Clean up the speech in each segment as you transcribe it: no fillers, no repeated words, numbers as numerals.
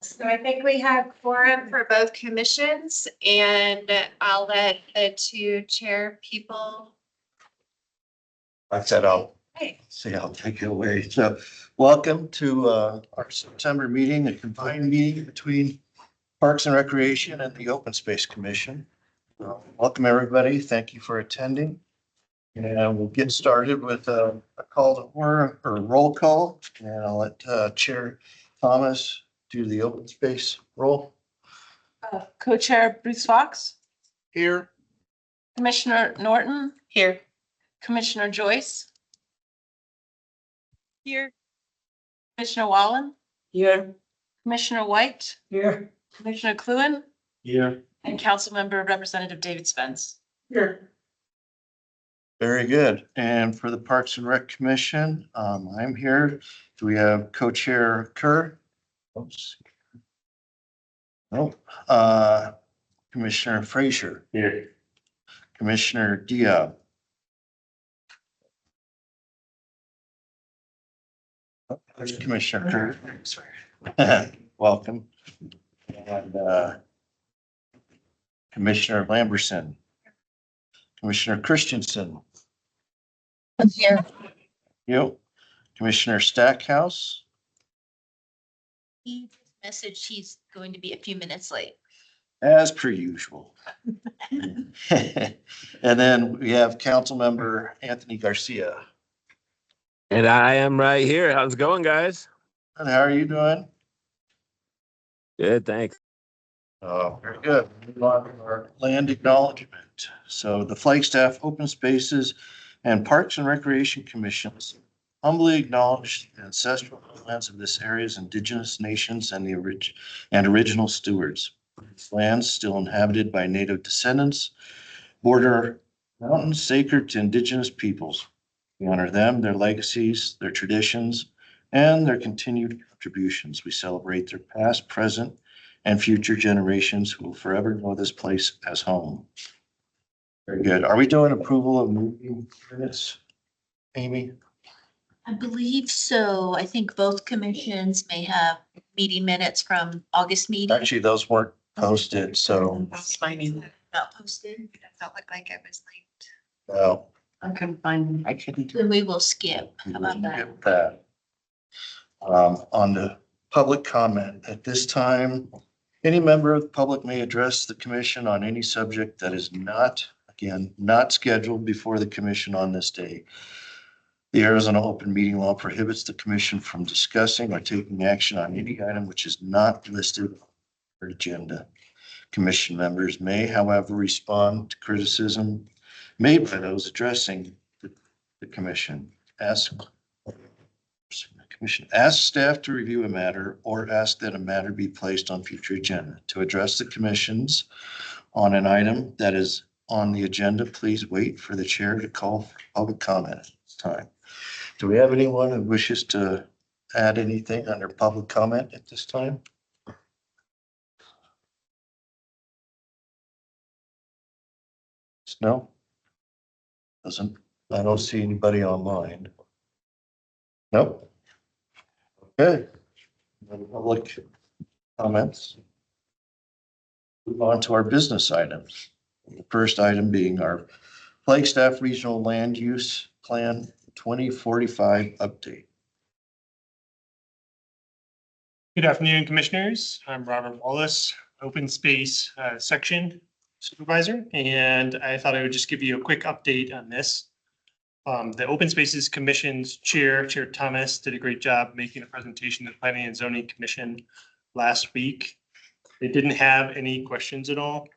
So I think we have quorum for both commissions, and I'll let the two chair people. I said, I'll Hey, take it away. So welcome to our September meeting, a combined meeting between Parks and Recreation and the Open Space Commission. Welcome, everybody. Thank you for attending. And we'll get started with a call to order or roll call. And I'll let Chair Thomas do the open space roll. Co-chair Bruce Fox, Here. Commissioner Norton, here. Commissioner Joyce, Here. Commissioner Wallen, Here. Commissioner White, Here. Commissioner Cluin, Here. and Councilmember Representative David Spence. Here. Very good. And for the Parks and Rec Commission, I'm here. Do we have co-chair Kerr? Oops. Nope. Commissioner Frazier. Here. Commissioner Diab. There's Commissioner Kerr. Welcome. And Commissioner Lamberson. Commissioner Christensen. Here. You. Commissioner Stackhouse. He messaged he's going to be a few minutes late. As per usual. And then we have Councilmember Anthony Garcia. And I am right here. How's it going, guys? And how are you doing? Good, thanks. Very good. Move on to our land acknowledgement. So the Flagstaff Open Spaces and Parks and Recreation Commissions humbly acknowledge the ancestral lands of this area's indigenous nations and original stewards. Lands still inhabited by native descendants, border mountains sacred to indigenous peoples. We honor them, their legacies, their traditions, and their continued contributions. We celebrate their past, present, and future generations who will forever know this place as home. Very good. Are we doing approval of moving minutes, Amy? I believe so. I think both commissions may have meeting minutes from August meeting. Actually, those weren't posted, so That's fine. Not posted. It felt like I was late. no. I couldn't find. I couldn't Then we will skip. How about that? get that. On the public comment, at this time, any member of the public may address the commission on any subject that is not, again, not scheduled before the commission on this day. The Arizona Open Meeting Law prohibits the commission from discussing or taking action on any item which is not listed on our agenda. Commission members may, however, respond to criticism made by those addressing the commission. Ask staff to review a matter or ask that a matter be placed on future agenda. To address the commissions on an item that is on the agenda, please wait for the chair to call for public comment at this time. Do we have anyone who wishes to add anything under public comment at this time? No? I don't see anybody online. Nope. Okay. No public comments. Move on to our business items. The first item being our Flagstaff Regional Land Use Plan 2045 update. Good afternoon, Commissioners. I'm Robert Wallace, Open Space Section Supervisor, and I thought I would just give you a quick update on this. The Open Spaces Commission's Chair Thomas, did a great job making a presentation to the Planning and Zoning Commission last week. They didn't have any questions at all.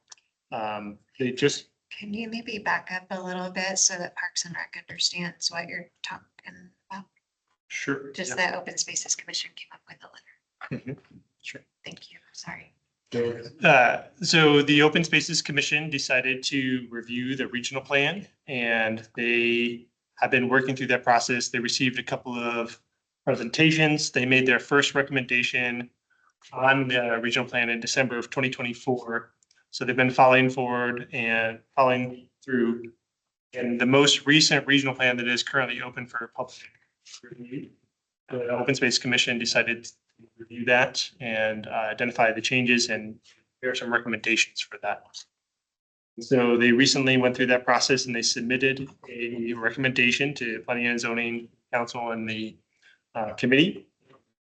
They just Can you maybe back up a little bit so that Parks and Rec understands what you're talking about? sure. Just yeah. that Open Spaces Commission came up with a letter. Sure. Thank you. Sorry. So the Open Spaces Commission decided to review the regional plan, and they have been working through that process. They received a couple of presentations. They made their first recommendation on the regional plan in December of 2024. So they've been following forward and following through. And the most recent regional plan that is currently open for public review, the Open Space Commission decided to review that and identify the changes, and there are some recommendations for that. So they recently went through that process and they submitted a recommendation to Planning and Zoning Council and the committee.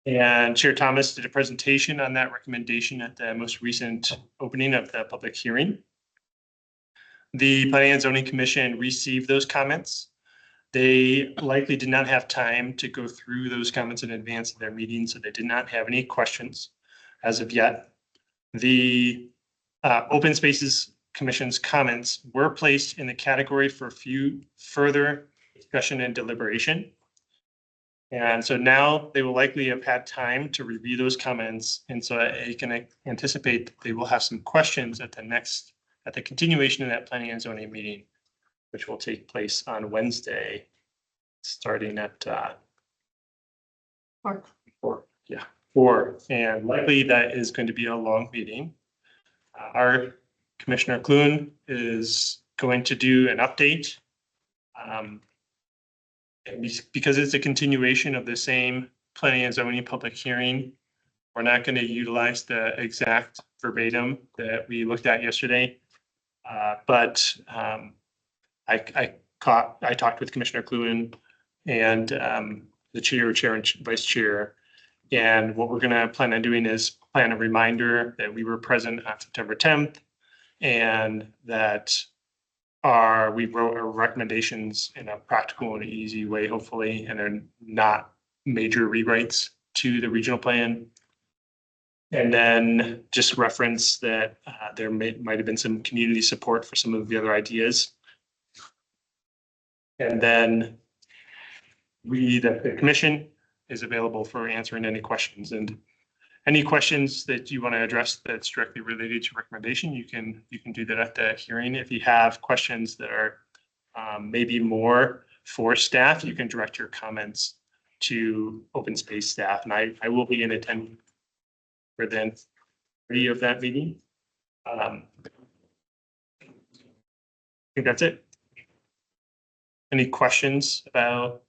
And Chair Thomas did a presentation on that recommendation at the most recent opening of the public hearing. The Planning and Zoning Commission received those comments. They likely did not have time to go through those comments in advance of their meeting, so they did not have any questions as of yet. The Open Spaces Commission's comments were placed in the category for further discussion and deliberation. And so now they will likely have had time to review those comments. And so I can anticipate that they will have some questions at the continuation of that planning and zoning meeting, which will take place on Wednesday, starting at 4. And likely that is going to be a long meeting. Our Commissioner Clune is going to do an update. Because it's a continuation of the same planning and zoning public hearing, we're not going to utilize the exact verbatim that we looked at yesterday. But I talked with Commissioner Clune and the chair and vice chair. And what we're going to plan on doing is plan a reminder that we were present on September 10th and that we wrote our recommendations in a practical and easy way, hopefully, and they're not major rewrites to the regional plan. And then just reference that there might have been some community support for some of the other ideas. And then the commission is available for answering any questions, and any questions that you want to address that's directly related to recommendation, you can do that at the hearing. If you have questions that are maybe more for staff, you can direct your comments to open space staff. And I will be in attendance for the entirety of that meeting. I think that's it. Any questions about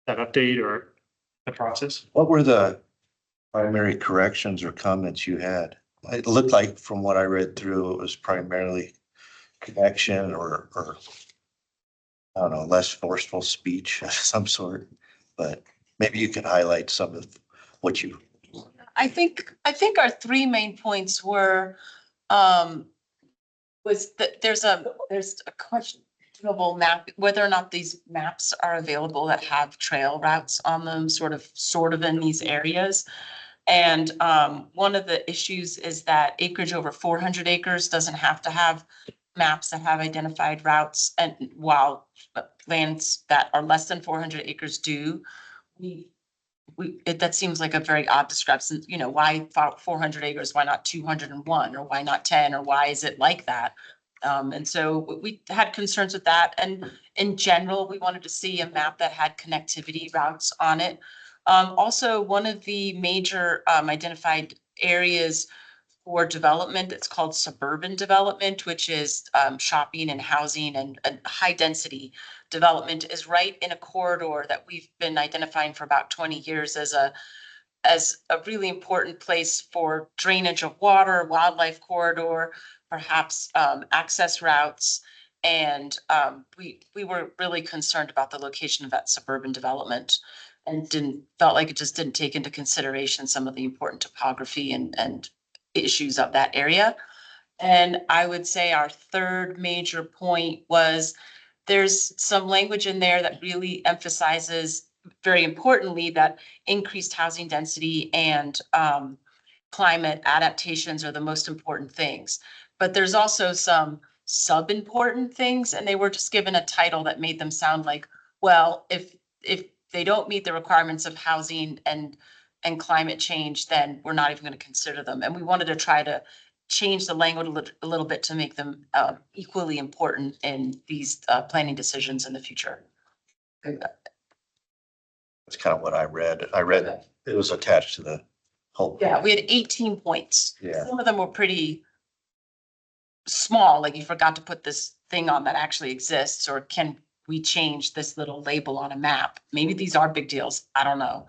that update or the process? What were the primary corrections or comments you had? It looked like from what I read through, it was primarily connection or I don't know, less forceful speech of some sort, but maybe you can highlight some of what you. I think our three main points were, was that there's a questionable map, whether or not these maps are available that have trail routes on them, sort of in these areas. And one of the issues is that acreage over 400 acres doesn't have to have maps that have identified routes, and while lands that are less than 400 acres do, that seems like a very odd discrepancy. You know, why 400 acres? Why not 201? Or why not 10? Or why is it like that? And so we had concerns with that. And in general, we wanted to see a map that had connectivity routes on it. Also, one of the major identified areas for development, it's called suburban development, which is shopping and housing and high density development, is right in a corridor that we've been identifying for about 20 years as a really important place for drainage of water, wildlife corridor, perhaps access routes. And we were really concerned about the location of that suburban development, and felt like it just didn't take into consideration some of the important topography and issues of that area. And I would say our third major point was there's some language in there that really emphasizes, very importantly, that increased housing density and climate adaptations are the most important things. But there's also some sub-important things, and they were just given a title that made them sound like, well, if they don't meet the requirements of housing and climate change, then we're not even going to consider them. And we wanted to try to change the language a little bit to make them equally important in these planning decisions in the future. That's kind of what I read. I read it was attached to the whole. Yeah, we had 18 points. Yeah. Some of them were pretty small, like you forgot to put this thing on that actually exists, or can we change this little label on a map? Maybe these are big deals. I don't know.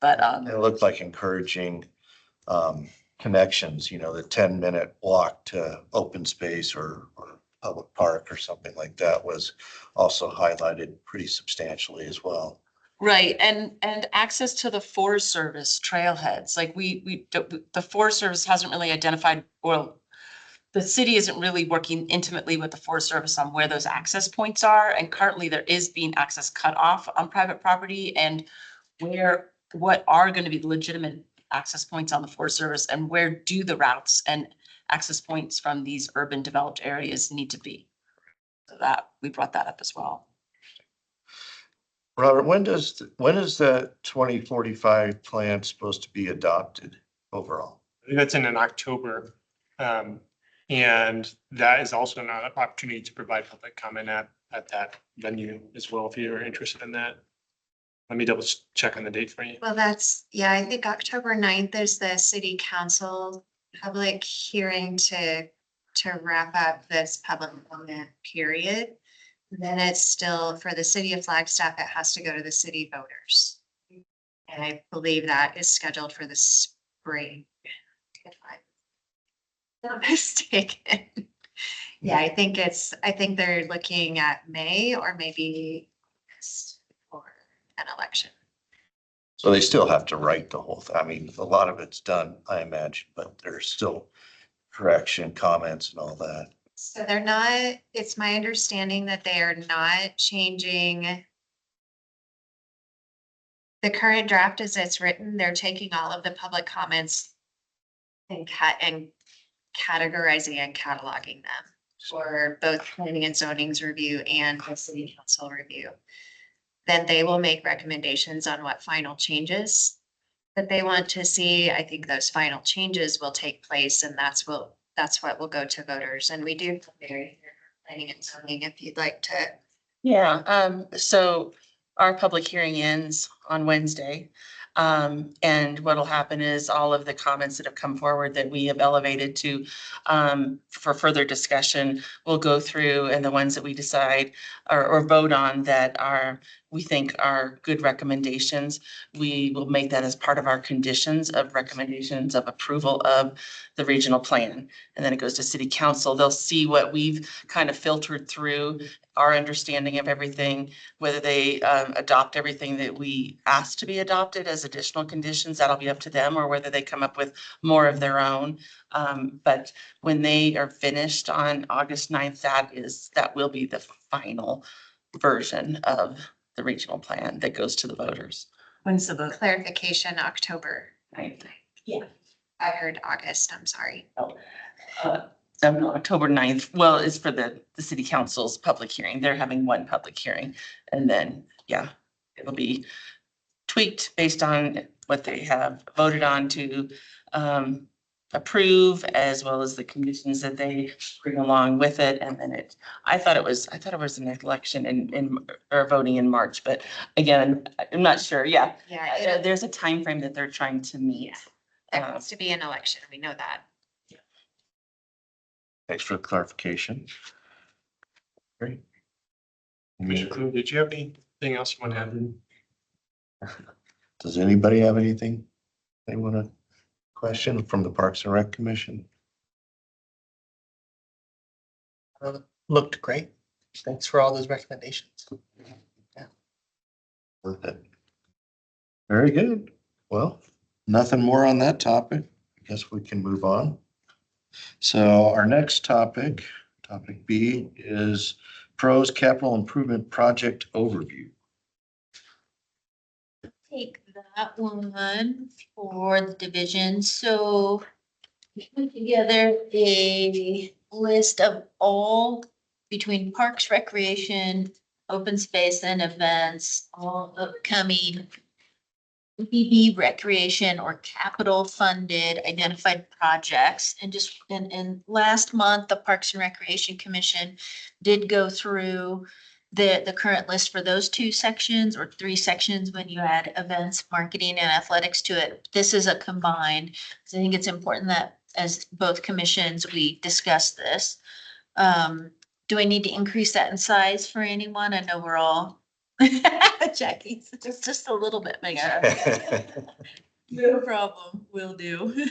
But, It looked like encouraging connections, the 10-minute walk to open space or public park or something like that was also highlighted pretty substantially as well. right, and access to the Forest Service trailheads, like the Forest Service hasn't really identified, well, the city isn't really working intimately with the Forest Service on where those access points are, and currently there is being access cut off on private property, and what are gonna be the legitimate access points on the Forest Service, and where do the routes and access points from these urban developed areas need to be? So that, we brought that up as well. Robert, when is the 2045 plan supposed to be adopted overall? I think that's in October. And that is also an opportunity to provide public comment at that venue as well, if you're interested in that. Let me double check on the date for you. Well, I think October 9th is the city council public hearing to wrap up this public comment period. Then it's still, for the city of Flagstaff, it has to go to the city voters. And I believe that is scheduled for the spring, if I'm not mistaken. Yeah, I think they're looking at May or maybe August for an election. So they still have to write the whole thing. I mean, a lot of it's done, I imagine, but there's still correction, comments and all that. So they're not, it's my understanding that they are not changing the current draft as it's written. They're taking all of the public comments and categorizing and cataloging them for both planning and zoning's review and the city council review. Then they will make recommendations on what final changes that they want to see. I think those final changes will take place, and that's what will go to voters. And we do planning and zoning if you'd like to. Yeah, so our public hearing ends on Wednesday. And what'll happen is all of the comments that have come forward that we have elevated to, for further discussion, we'll go through, and the ones that we decide or vote on that we think are good recommendations, we will make that as part of our conditions of recommendations of approval of the regional plan. And then it goes to city council. They'll see what we've kind of filtered through, our understanding of everything, whether they adopt everything that we asked to be adopted as additional conditions, that'll be up to them, or whether they come up with more of their own. But when they are finished on August 9th, that will be the final version of the regional plan that goes to the voters. When's the vote? Clarification, October. 9th. Yeah. I heard August, I'm sorry. October 9th, well, is for the city council's public hearing. They're having one public hearing, and then, yeah, it'll be tweaked based on what they have voted on to approve, as well as the conditions that they bring along with it. And then I thought it was an election or voting in March, but again, I'm not sure. Yeah. Yeah, There's a time frame that they're trying to meet. it has to be an election. We know that. Thanks for the clarification. Great. Commissioner Clue, did you have anything else you want to add? Does anybody have anything they want to question from the Parks and Rec Commission? Looked great. Thanks for all those recommendations. Very good. Well, nothing more on that topic. I guess we can move on. So our next topic B, is pros capital improvement project overview. Take that one for the division. So we put together a list of all between parks, recreation, open space and events, all upcoming BB recreation or capital funded identified projects. And just in last month, the Parks and Recreation Commission did go through the current list for those two sections or three sections when you add events, marketing and athletics to it. This is a combined. So I think it's important that as both commissions, we discuss this. Do I need to increase that in size for anyone? I know we're all Jackie's just a little bit bigger. No problem, will do.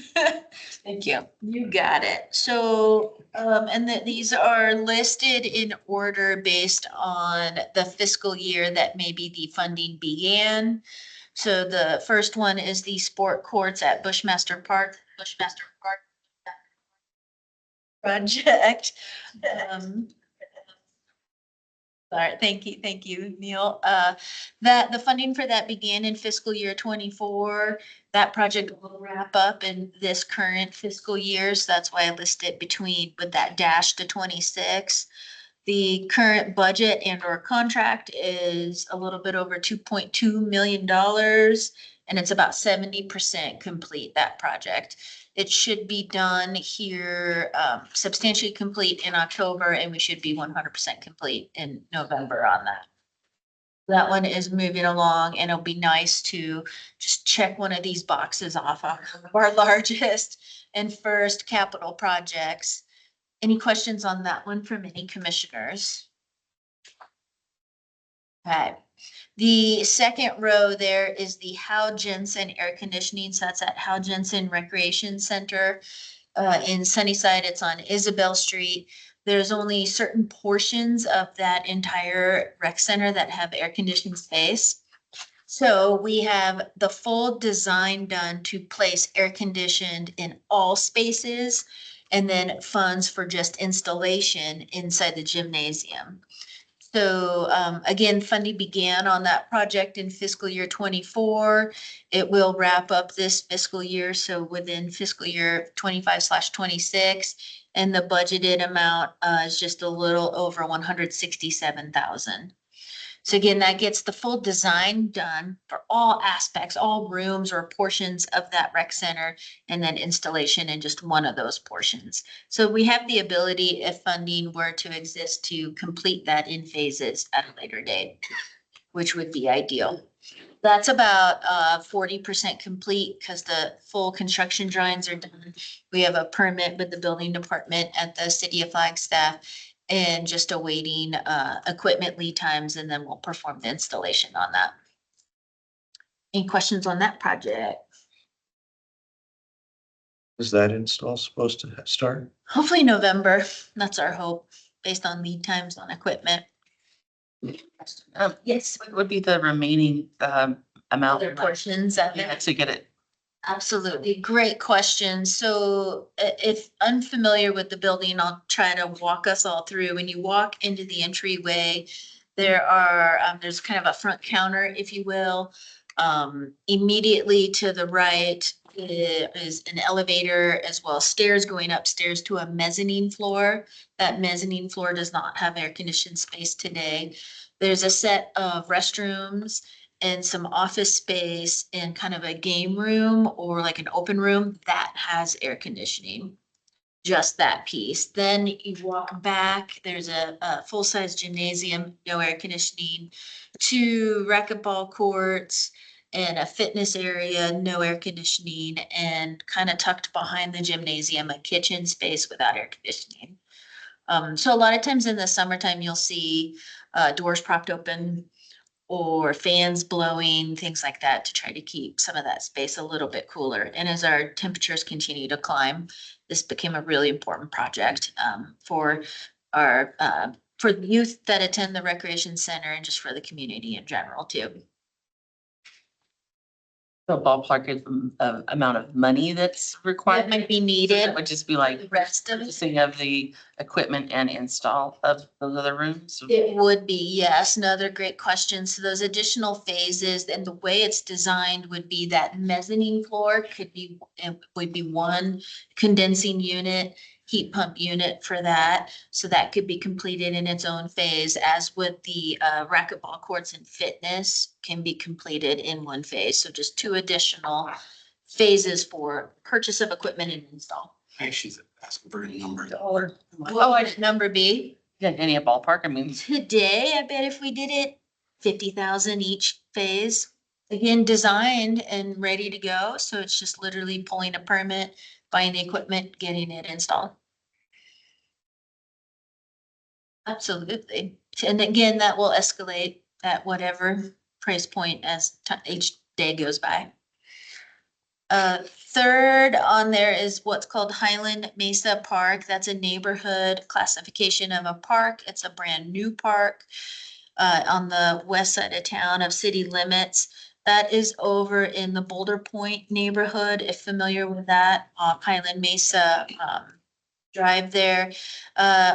Thank you. You got it. So, and that these are listed in order based on the fiscal year that maybe the funding began. So the first one is the sport courts at Bushmaster Park project. Um, All right, thank you, Neil. That the funding for that began in fiscal year 24. That project will wrap up in this current fiscal year, so that's why I listed between with that dash to 26. The current budget and or contract is a little bit over $2.2 million, and it's about 70% complete, that project. It should be done here, substantially complete in October, and we should be 100% complete in November on that. That one is moving along, and it'll be nice to just check one of these boxes off of our largest and first capital projects. Any questions on that one from any commissioners? Okay. The second row there is the Hal Jensen Air Conditioning. So that's at Hal Jensen Recreation Center in Sunnyside. It's on Isabel Street. There's only certain portions of that entire rec center that have air conditioning space. So we have the full design done to place air conditioned in all spaces, and then funds for just installation inside the gymnasium. So again, funding began on that project in fiscal year 24. It will wrap up this fiscal year, so within fiscal year 25/26. And the budgeted amount is just a little over 167,000. So again, that gets the full design done for all aspects, all rooms or portions of that rec center, and then installation in just one of those portions. So we have the ability, if funding were to exist, to complete that in phases at a later date, which would be ideal. That's about 40% complete because the full construction drawings are done. We have a permit with the building department at the city of Flagstaff, and just awaiting equipment lead times, and then we'll perform the installation on that. Any questions on that project? Is that install supposed to start? Hopefully November, that's our hope, based on lead times on equipment. Yes, What would be the remaining amount other portions of it. to get it? Absolutely. Great question. So if unfamiliar with the building, I'll try to walk us all through. When you walk into the entryway, there's kind of a front counter, if you will. Immediately to the right is an elevator as well as stairs going upstairs to a mezzanine floor. That mezzanine floor does not have air conditioned space today. There's a set of restrooms and some office space and kind of a game room or like an open room that has air conditioning. Just that piece. Then you walk back, there's a full-size gymnasium, no air conditioning, 2 racquetball courts and a fitness area, no air conditioning, and kind of tucked behind the gymnasium, a kitchen space without air conditioning. So a lot of times in the summertime, you'll see doors propped open or fans blowing, things like that, to try to keep some of that space a little bit cooler. And as our temperatures continue to climb, this became a really important project for our for the youth that attend the recreation center and just for the community in general too. The ballpark is amount of money that's That required. might be It needed. would just be The like rest of it. purchasing of the equipment and install of those other rooms. It would be, yes. Another great question. So those additional phases and the way it's designed would be that mezzanine floor would be one condensing unit, heat pump unit for that. So that could be completed in its own phase, as with the racquetball courts and fitness can be completed in one phase. So just 2 additional phases for purchase of equipment and install. She's asking for a number. What would number be? Yeah, any ballpark, I mean, Today, I bet if we did it, 50,000 each phase. Again, designed and ready to go, so it's just literally pulling a permit, buying the equipment, getting it installed. Absolutely. And again, that will escalate at whatever price point as each day goes by. Third on there is what's called Highland Mesa Park. That's a neighborhood classification of a park. It's a brand new park on the west side of town of city limits. That is over in the Boulder Point neighborhood, if familiar with that, Highland Mesa Drive there,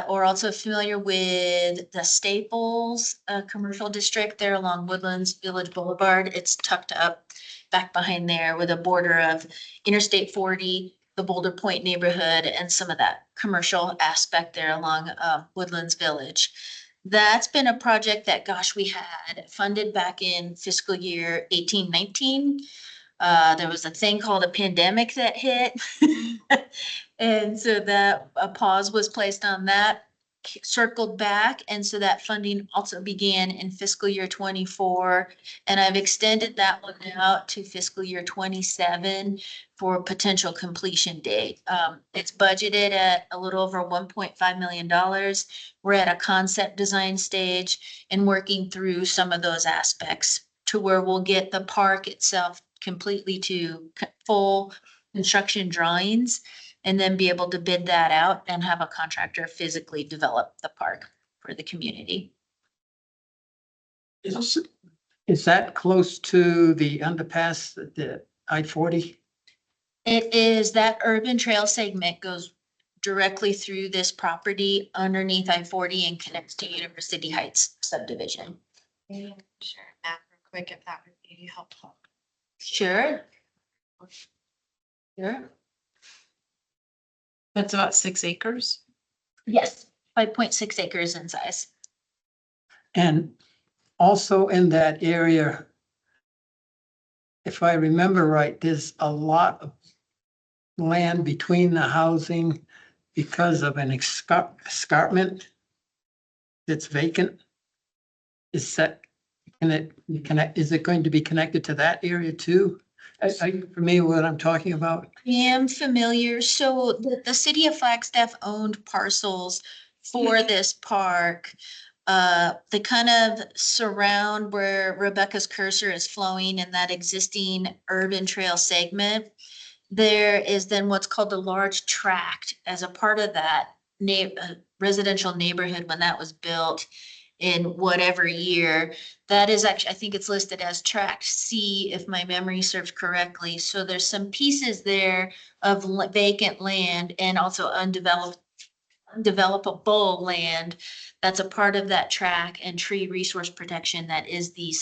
or also familiar with the Staples Commercial District there along Woodlands Village Boulevard. It's tucked up back behind there with a border of Interstate 40, the Boulder Point neighborhood, and some of that commercial aspect there along Woodlands Village. That's been a project that, gosh, we had funded back in fiscal year 18-19. There was a thing called a pandemic that hit. And so that a pause was placed on that, circled back. And so that funding also began in fiscal year 24. And I've extended that one out to fiscal year 27 for potential completion date. It's budgeted at a little over $1.5 million. We're at a concept design stage and working through some of those aspects to where we'll get the park itself completely to full construction drawings and then be able to bid that out and have a contractor physically develop the park for the community. Is that close to the underpass, the I-40? It is that urban trail segment goes directly through this property underneath I-40 and connects to University Heights subdivision. Sure, map real quick if that would be helpful. Sure. Sure. That's about 6 acres. Yes, 5.6 acres in size. And also in that area, if I remember right, there's a lot of land between the housing because of an escarpment that's vacant. Is that, is it going to be connected to that area too? Are you familiar with what I'm talking about? I am familiar. So the city of Flagstaff owned parcels for this park. They kind of surround where Rebecca's cursor is flowing in that existing urban trail segment. There is then what's called the large tract as a part of that residential neighborhood when that was built in whatever year. That is actually, I think it's listed as tract C, if my memory serves correctly. So there's some pieces there of vacant land and also undevelopable land that's a part of that tract and tree resource protection that is the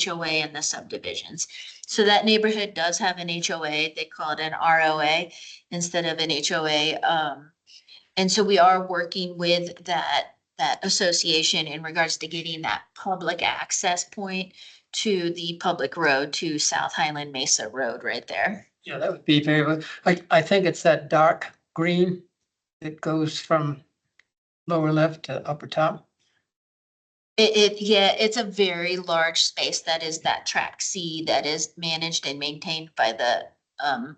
HOA and the subdivisions. So that neighborhood does have an HOA. They call it an ROA instead of an HOA. And so we are working with that association in regards to getting that public access point to the public road to South Highland Mesa Road right there. Yeah, that would be very, I think it's that dark green that goes from lower left to upper top. Yeah, it's a very large space that is that tract C that is managed and maintained by the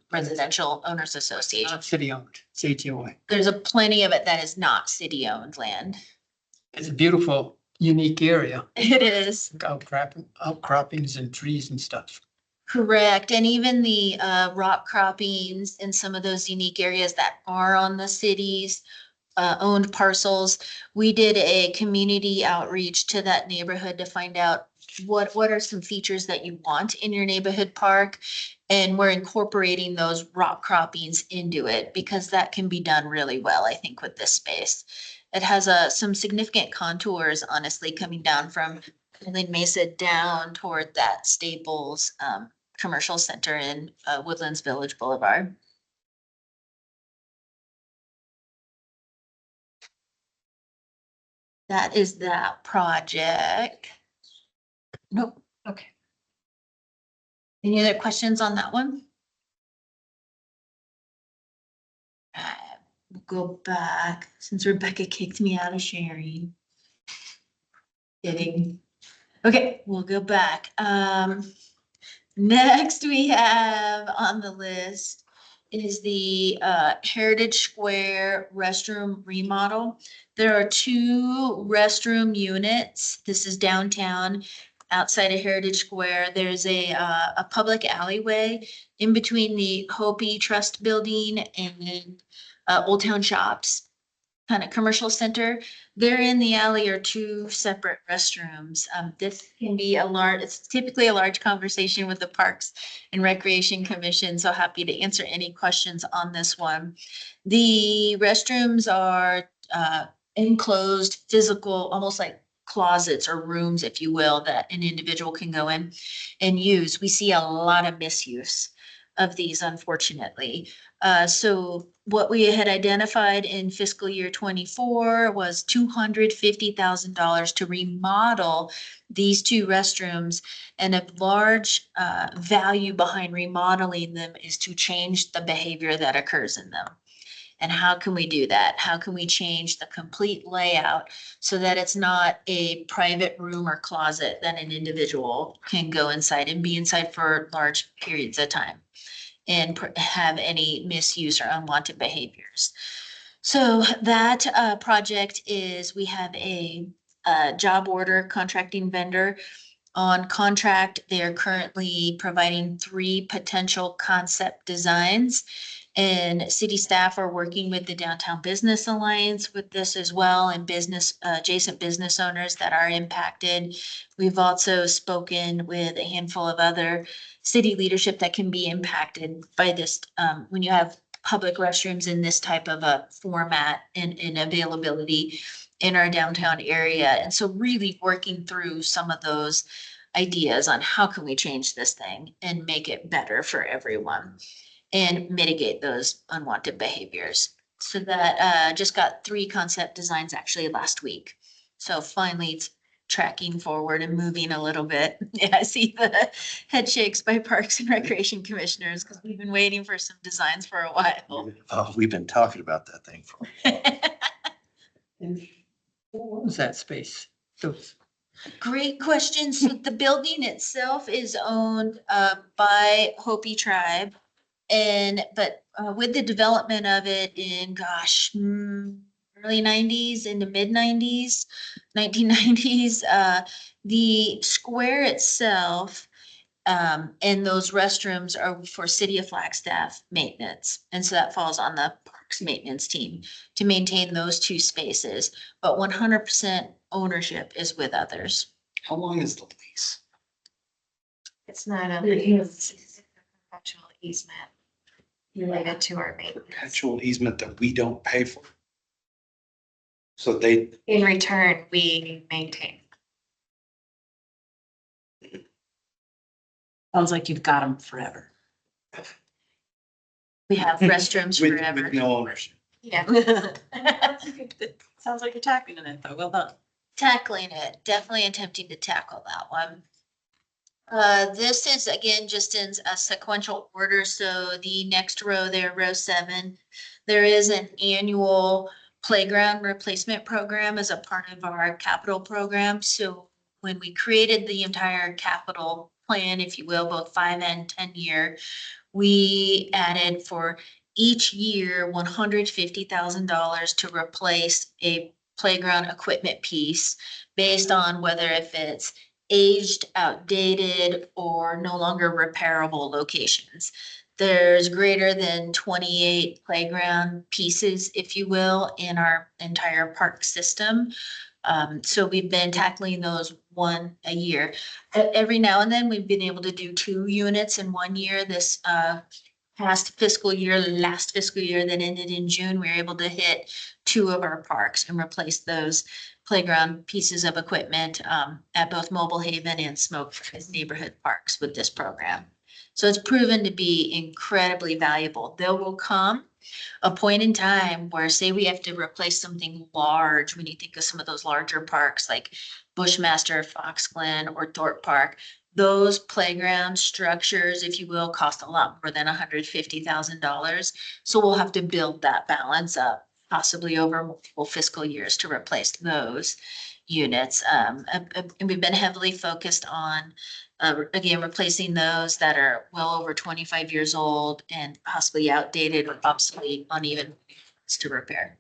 Residential Owners Association. Not city owned, it's HOA. There's a plenty of it that is not city owned land. It's a beautiful, unique area. It is. Outcroppings and trees and stuff. Correct. And even the rock croppings in some of those unique areas that are on the city's owned parcels. We did a community outreach to that neighborhood to find out what are some features that you want in your neighborhood park. And we're incorporating those rock croppings into it because that can be done really well, I think, with this space. It has some significant contours, honestly, coming down from Highland Mesa down toward that Staples commercial center in Woodlands Village Boulevard. That is that project. Nope. Okay. Any other questions on that one? We'll go back since Rebecca kicked me out of sharing. Kidding. Okay, we'll go back. Next we have on the list is the Heritage Square restroom remodel. There are 2 restroom units. This is downtown. outside of Heritage Square. There's a public alleyway in between the Hopi Trust Building and Old Town Shops, kind of commercial center. There in the alley are two separate restrooms. This can be it's typically a large conversation with the Parks and Recreation Commission, so happy to answer any questions on this one. The restrooms are enclosed, physical, almost like closets or rooms, if you will, that an individual can go in and use. We see a lot of misuse of these, unfortunately. So what we had identified in fiscal year 24 was $250,000 to remodel these two restrooms. And a large value behind remodeling them is to change the behavior that occurs in them. And how can we do that? How can we change the complete layout so that it's not a private room or closet that an individual can go inside and be inside for large periods of time and have any misuse or unwanted behaviors? So that project is, we have a job order contracting vendor on contract. They're currently providing 3 potential concept designs. And city staff are working with the Downtown Business Alliance with this as well, and adjacent business owners that are impacted. We've also spoken with a handful of other city leadership that can be impacted by this. When you have public restrooms in this type of a format and availability in our downtown area. And so really working through some of those ideas on how can we change this thing and make it better for everyone and mitigate those unwanted behaviors. So that just got 3 concept designs actually last week. So finally it's tracking forward and moving a little bit. Yeah, I see the head shakes by Parks and Recreation Commissioners because we've been waiting for some designs for a while. Oh, we've been talking about that thing for. And what was that space? Those, Great question. So the building itself is owned by Hopi tribe. But with the development of it in, early 90s into mid 90s, 1990s, the square itself and those restrooms are for City of Flagstaff maintenance. And so that falls on the Parks maintenance team to maintain those 2 spaces. But 100% ownership is with others. How long is the lease? It's not a lease, it's a perpetual easement related to our maintenance. Perpetual easement that we don't pay for? So they, In return, we maintain. Sounds like you've got them forever. We have restrooms with forever. no ownership. Yeah. Sounds like you're tackling it though. Well done. Tackling it, definitely attempting to tackle that one. This is again, just in a sequential order. So the next row there, row 7, there is an annual playground replacement program as a part of our capital program. So when we created the entire capital plan, if you will, both 5 and 10 year, we added for each year $150,000 to replace a playground equipment piece based on whether if it's aged, outdated, or no longer repairable locations. There's greater than 28 playground pieces, if you will, in our entire park system. So we've been tackling those 1 a year. Every now and then, we've been able to do 2 units in 1 year. This last fiscal year that ended in June, we were able to hit 2 of our parks and replace those playground pieces of equipment at both Mobile Haven and Smoke neighborhood parks with this program. So it's proven to be incredibly valuable. There will come a point in time where, say we have to replace something large, when you think of some of those larger parks like Bushmaster, Fox Glen, or Thorpe Park, those playground structures, if you will, cost a lot more than $150,000. So we'll have to build that balance up, possibly over multiple fiscal years, to replace those units. And we've been heavily focused on, again, replacing those that are well over 25 years old and possibly outdated or obsolete, uneven to repair.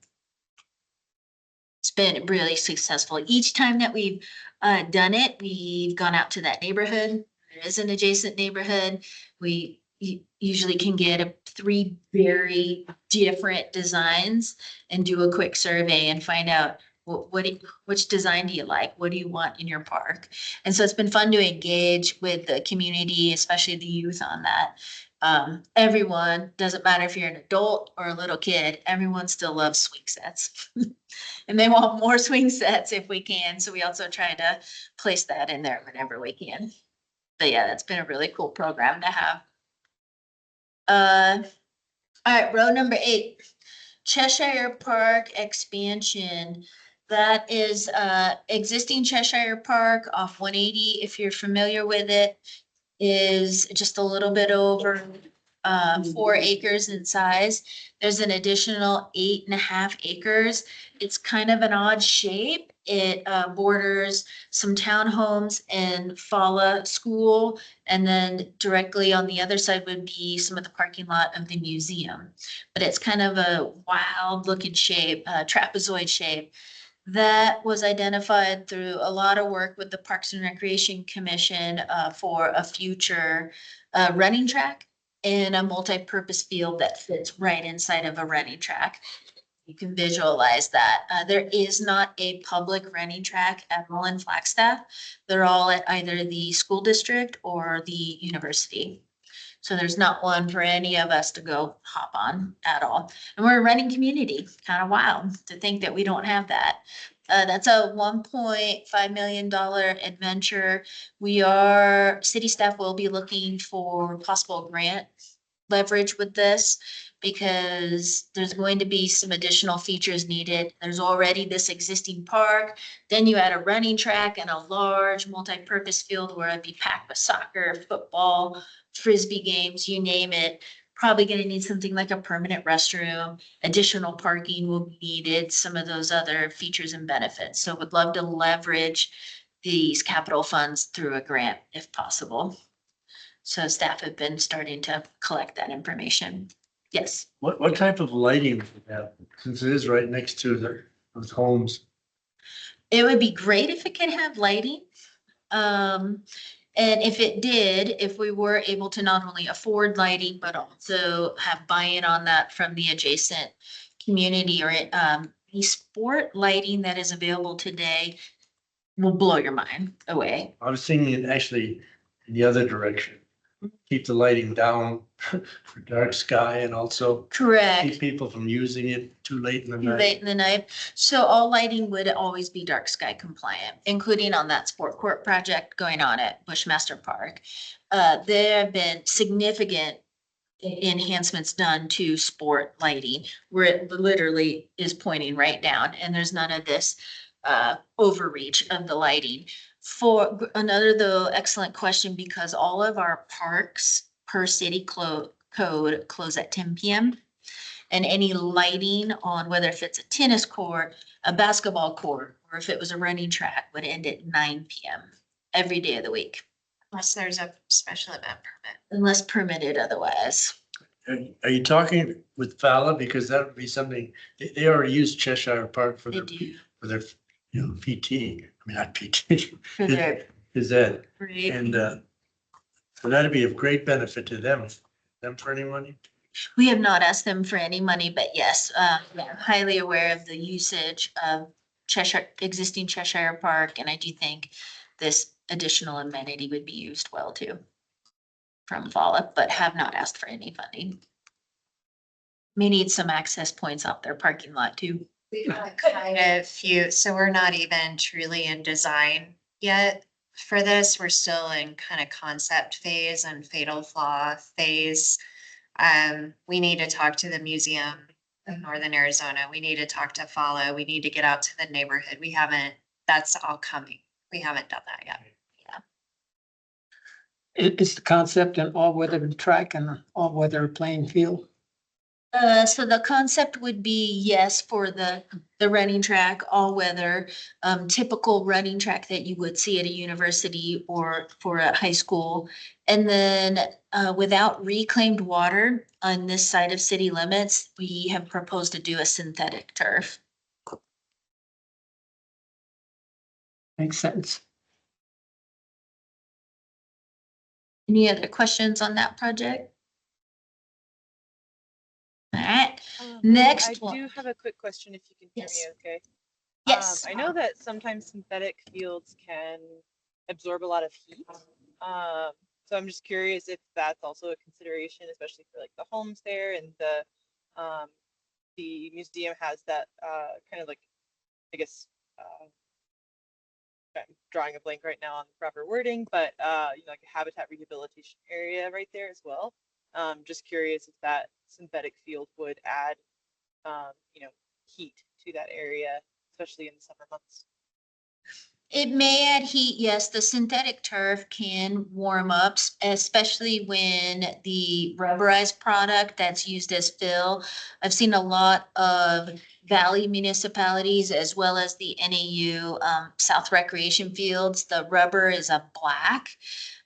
It's been really successful. Each time that we've done it, we've gone out to that neighborhood. There is an adjacent neighborhood. We usually can get three very different designs and do a quick survey and find out which design do you like? What do you want in your park? And so it's been fun to engage with the community, especially the youth on that. Everyone, doesn't matter if you're an adult or a little kid, everyone still loves swing sets. And they want more swing sets if we can. So we also try to place that in there whenever we can. But yeah, that's been a really cool program to have. All right, row number 8, Cheshire Park expansion. That is existing Cheshire Park off 180. If you're familiar with it, is just a little bit over 4 acres in size. There's an additional 8.5 acres. It's kind of an odd shape. It borders some townhomes and Fala School. And then directly on the other side would be some of the parking lot of the museum. But it's kind of a wild looking shape, trapezoid shape. That was identified through a lot of work with the Parks and Recreation Commission for a future running track and a multi-purpose field that fits right inside of a running track. You can visualize that. There is not a public running track at all in Flagstaff. They're all at either the school district or the university. So there's not one for any of us to go hop on at all. And we're a running community, kind of wild to think that we don't have that. That's a $1.5 million adventure. City staff will be looking for possible grant leverage with this because there's going to be some additional features needed. There's already this existing park. Then you add a running track and a large multi-purpose field where it'd be packed with soccer, football, Frisbee games, you name it. Probably gonna need something like a permanent restroom, additional parking will be needed, some of those other features and benefits. So would love to leverage these capital funds through a grant if possible. So staff have been starting to collect that information. Yes, What type of lighting would you have, since it is right next to those homes? it would be great if it could have lighting. And if it did, if we were able to not only afford lighting, but also have buy-in on that from the adjacent community or the sport lighting that is available today will blow your mind away. I was thinking it actually in the other direction. Keep the lighting down for dark sky and also Correct. keep people from using it too late in the Too night. late in the night. So all lighting would always be dark sky compliant, including on that sport court project going on at Bushmaster Park. There have been significant enhancements done to sport lighting where it literally is pointing right down and there's none of this overreach of the lighting. For another though, excellent question, because all of our parks per city code close at 10 p.m. And any lighting on whether if it's a tennis court, a basketball court, or if it was a running track would end at 9 p.m. every day of the week. Unless there's a special event permit. Unless permitted otherwise. Are you talking with Fala? Because that would be something, they already use Cheshire Park for They their, do. for their, PT. I mean, not PT. For their Is that, great. and, so that'd be of great benefit to them for any money. We have not asked them for any money, but yes, yeah, highly aware of the usage of existing Cheshire Park, and I do think this additional amenity would be used well too from Fala, but have not asked for any funding. May need some access points off their parking lot too. We've got kind of few, so we're not even truly in design yet for this. We're still in kind of concept phase and fatal flaw phase. We need to talk to the Museum of Northern Arizona. We need to talk to Follow. We need to get out to the neighborhood. That's all coming. We haven't done that yet. It's the concept an all-weather track and an all-weather playing field. So the concept would be, yes, for the running track, all weather, typical running track that you would see at a university or for a high school. And then without reclaimed water on this side of city limits, we have proposed to do a synthetic turf. Makes sense. Any other questions on that project? All right, I next one. do have a quick question if you can hear Yes. me okay. Yes. I know that sometimes synthetic fields can absorb a lot of heat. So I'm just curious if that's also a consideration, especially for like the homes there and the museum has that kind of like, I guess, I'm drawing a blank right now on the proper wording, but you know, like a habitat rehabilitation area right there as well. Just curious if that synthetic field would add, you know, heat to that area, especially in the summer months. It may add heat, yes, the synthetic turf can warm up, especially when the rubberized product that's used as fill. I've seen a lot of valley municipalities as well as the NAU South Recreation Fields. The rubber is a black.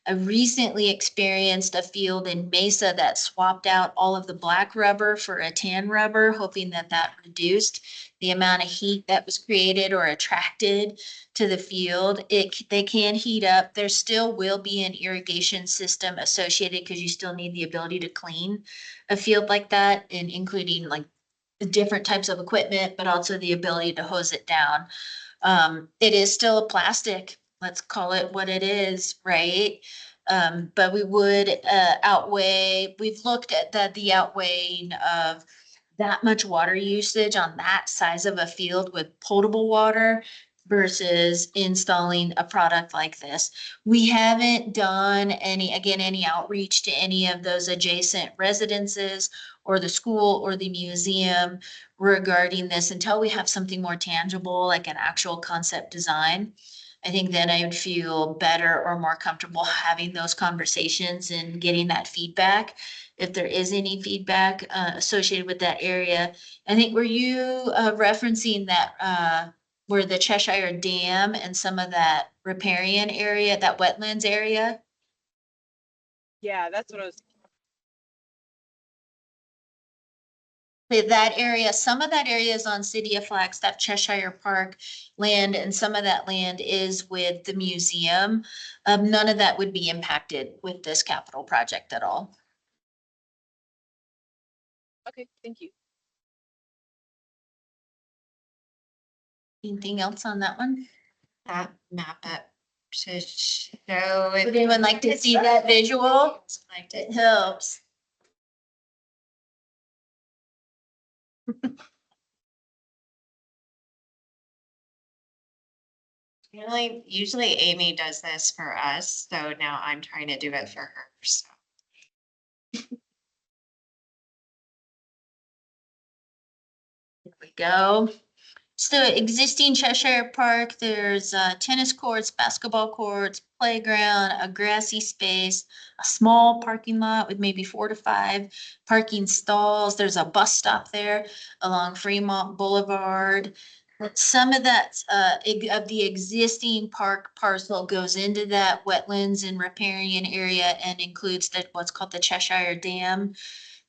I recently experienced a field in Mesa that swapped out all of the black rubber for a tan rubber, hoping that that reduced the amount of heat that was created or attracted to the field. They can heat up. There still will be an irrigation system associated because you still need the ability to clean a field like that, and including like the different types of equipment, but also the ability to hose it down. It is still a plastic, let's call it what it is, right? But we would we've looked at the outweighing of that much water usage on that size of a field with potable water versus installing a product like this. We haven't done any outreach to any of those adjacent residences or the school or the museum regarding this until we have something more tangible, like an actual concept design. I think then I would feel better or more comfortable having those conversations and getting that feedback. If there is any feedback associated with that area. I think were you referencing that where the Cheshire Dam and some of that riparian area, that wetlands area? Yeah, that's what I was. That area, some of that area is on City of Flagstaff, Cheshire Park land, and some of that land is with the museum. None of that would be impacted with this capital project at all. Okay, thank you. Anything else on that one? That map up to show. Would anyone like to see that visual? Like It helps. Usually Amy does this for us, so now I'm trying to do it for her, so. There we go. So existing Cheshire Park, there's tennis courts, basketball courts, playground, a grassy space, a small parking lot with maybe 4 to 5 parking stalls. There's a bus stop there along Fremont Boulevard. Some of that of the existing park parcel goes into that wetlands and riparian area and includes what's called the Cheshire Dam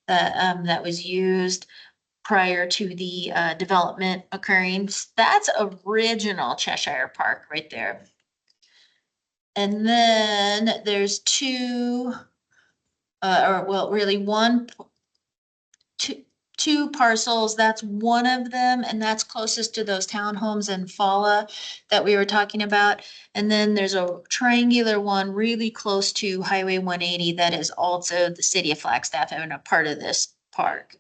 that was used prior to the development occurring. That's original Cheshire Park right there. And then there's two parcels. That's one of them, and that's closest to those townhomes in Fala that we were talking about. And then there's a triangular one really close to Highway 180 that is also the City of Flagstaff and a part of this park.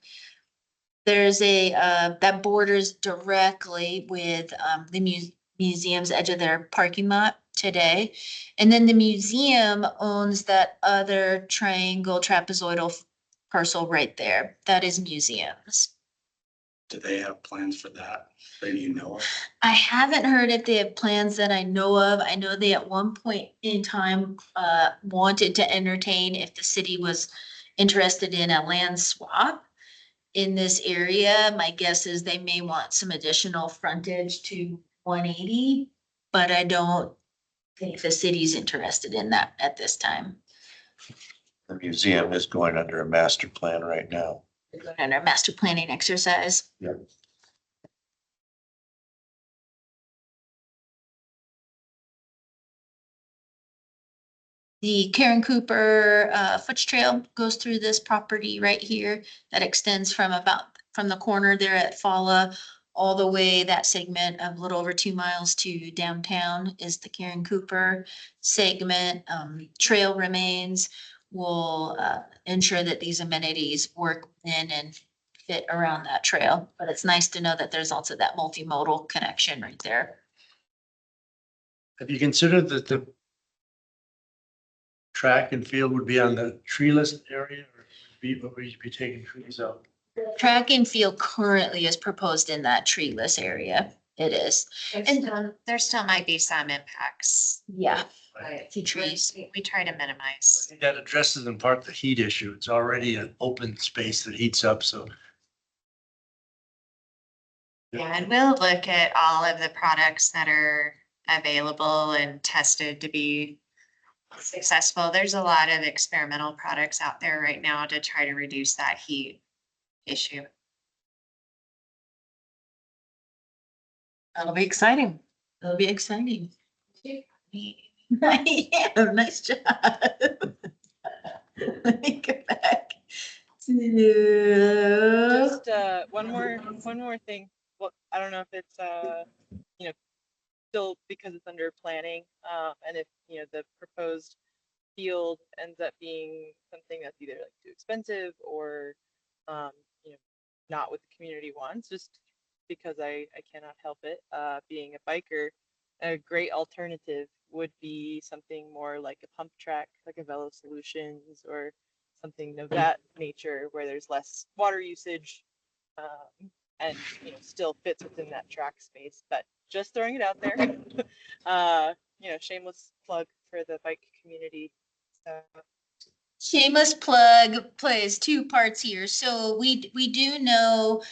There's that borders directly with the museum's edge of their parking lot today. And then the museum owns that other triangle trapezoidal parcel right there. That is museums. Do they have plans for that? Or do you know? I haven't heard if they have plans that I know of. I know they at one point in time wanted to entertain if the city was interested in a land swap in this area. My guess is they may want some additional frontage to 180, but I don't think the city's interested in that at this time. The museum is going under a master plan right now. They're going under a master planning exercise. Yep. The Karen Cooper Foots Trail goes through this property right here that extends from the corner there at Fala all the way, that segment of a little over 2 miles to downtown is the Karen Cooper segment. Trail remains will ensure that these amenities work in and fit around that trail. But it's nice to know that there's also that multimodal connection right there. Have you considered that the track and field would be on the treeless area or would you be taking trees out? Track and field currently is proposed in that treeless area. It is. There still might be some impacts. Yeah. But To trees. we try to I minimize. think that addresses in part the heat issue. It's already an open space that heats up, so. Yeah, and we'll look at all of the products that are available and tested to be successful. There's a lot of experimental products out there right now to try to reduce that heat issue. That'll be exciting. It'll be exciting. Yeah, nice job. Let me go back to. Just one more thing. Well, I don't know if it's you know, still because it's under planning, and if the proposed field ends up being something that's either like too expensive or not what the community wants, just because I cannot help it. Being a biker, a great alternative would be something more like a pump track, like a Velo Solutions or something of that nature, where there's less water usage, and still fits within that track space. But just throwing it out there, shameless plug for the bike community. So. Shameless plug plays two parts here. So we do know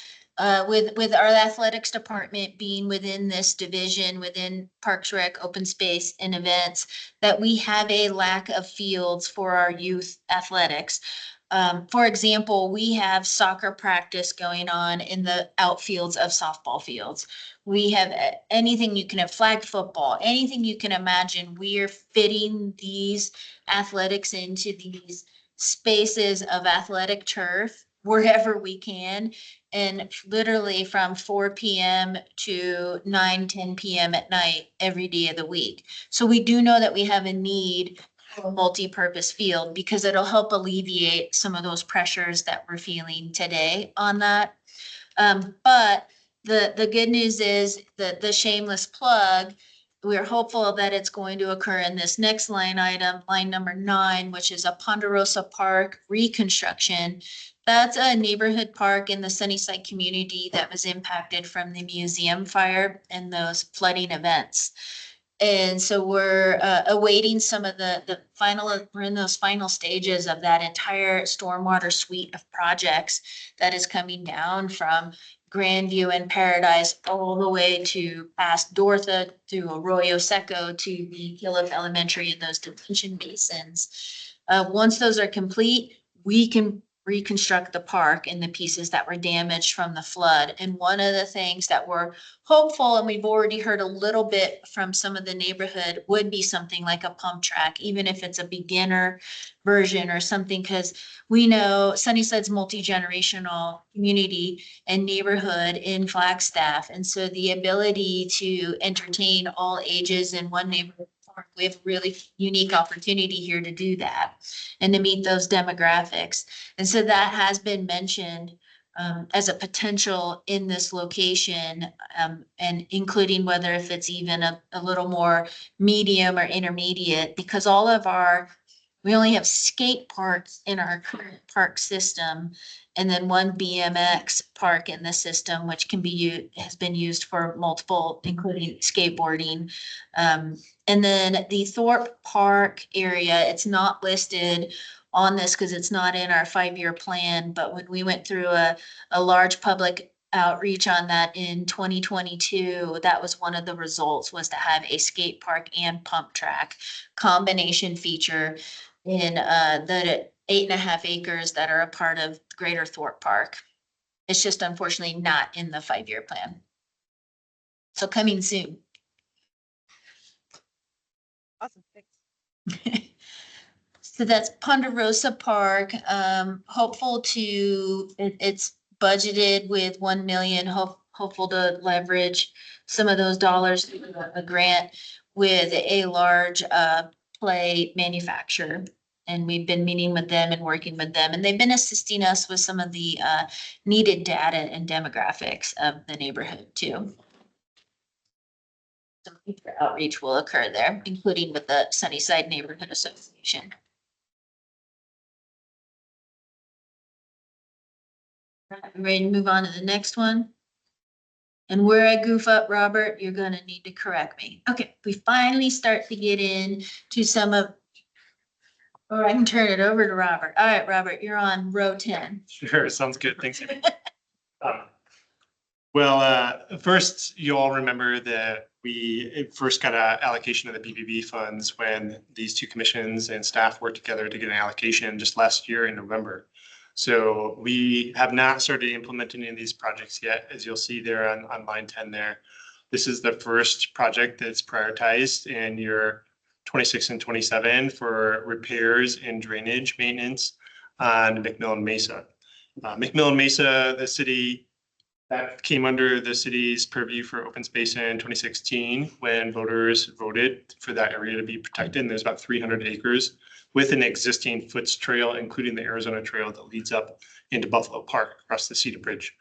with our athletics department being within this division, within Parks Rec, open space and events, that we have a lack of fields for our youth athletics. For example, we have soccer practice going on in the outfields of softball fields. We have anything you can have, flag football, anything you can imagine. We are fitting these athletics into these spaces of athletic turf wherever we can. And literally from 4 p.m. to 9-10 p.m. at night, every day of the week. So we do know that we have a need for a multi-purpose field because it'll help alleviate some of those pressures that we're feeling today on that. But the good news is that the shameless plug, we're hopeful that it's going to occur in this next line item, line number 9, which is a Ponderosa Park reconstruction. That's a neighborhood park in the Sunnyside community that was impacted from the museum fire and those flooding events. And so we're awaiting some of the final, we're in those final stages of that entire stormwater suite of projects that is coming down from Grandview and Paradise all the way to past Dortha, to Arroyo Seco, to the Gillip Elementary and those detention basins. Once those are complete, we can reconstruct the park and the pieces that were damaged from the flood. And one of the things that we're hopeful, and we've already heard a little bit from some of the neighborhood, would be something like a pump track, even if it's a beginner version or something, because we know Sunnyside's multi-generational community and neighborhood in Flagstaff. And so the ability to entertain all ages in one neighborhood park, we have a really unique opportunity here to do that and to meet those demographics. And so that has been mentioned as a potential in this location, and including whether if it's even a little more medium or intermediate, because we only have skate parks in our current park system, and then one BMX park in the system, which has been used for multiple, including skateboarding. And then the Thorpe Park area, it's not listed on this because it's not in our 5-year plan, but when we went through a large public outreach on that in 2022, that was one of the results, was to have a skate park and pump track combination feature in the 8.5 acres that are a part of Greater Thorpe Park. It's just unfortunately not in the 5-year plan. So coming soon. Awesome, thanks. So that's Ponderosa Park, hopeful to, it's budgeted with 1 million, hopeful to leverage some of those dollars through a grant with a large, play manufacturer. And we've been meeting with them and working with them, and they've been assisting us with some of the, needed data and demographics of the neighborhood too. Some future outreach will occur there, including with the Sunnyside Neighborhood Association. Ready to move on to the next one? And where I goof up, Robert, you're gonna need to correct me. Okay, we finally start to get in to some of, or I can turn it over to Robert. All right, Robert, you're on row 10. Sure, sounds good. Thanks. Amy. Well, first, you all remember that we first got an allocation of the BBB funds when these two commissions and staff worked together to get an allocation just last year in November. So we have not started implementing any of these projects yet, as you'll see there on line 10 there. This is the first project that's prioritized in your 26 and 27 for repairs and drainage maintenance on McMillan Mesa. McMillan Mesa, the city, that came under the city's purview for open space in 2016 when voters voted for that area to be protected. And there's about 300 acres with an existing foots trail, including the Arizona Trail that leads up into Buffalo Park across the Cedar Bridge.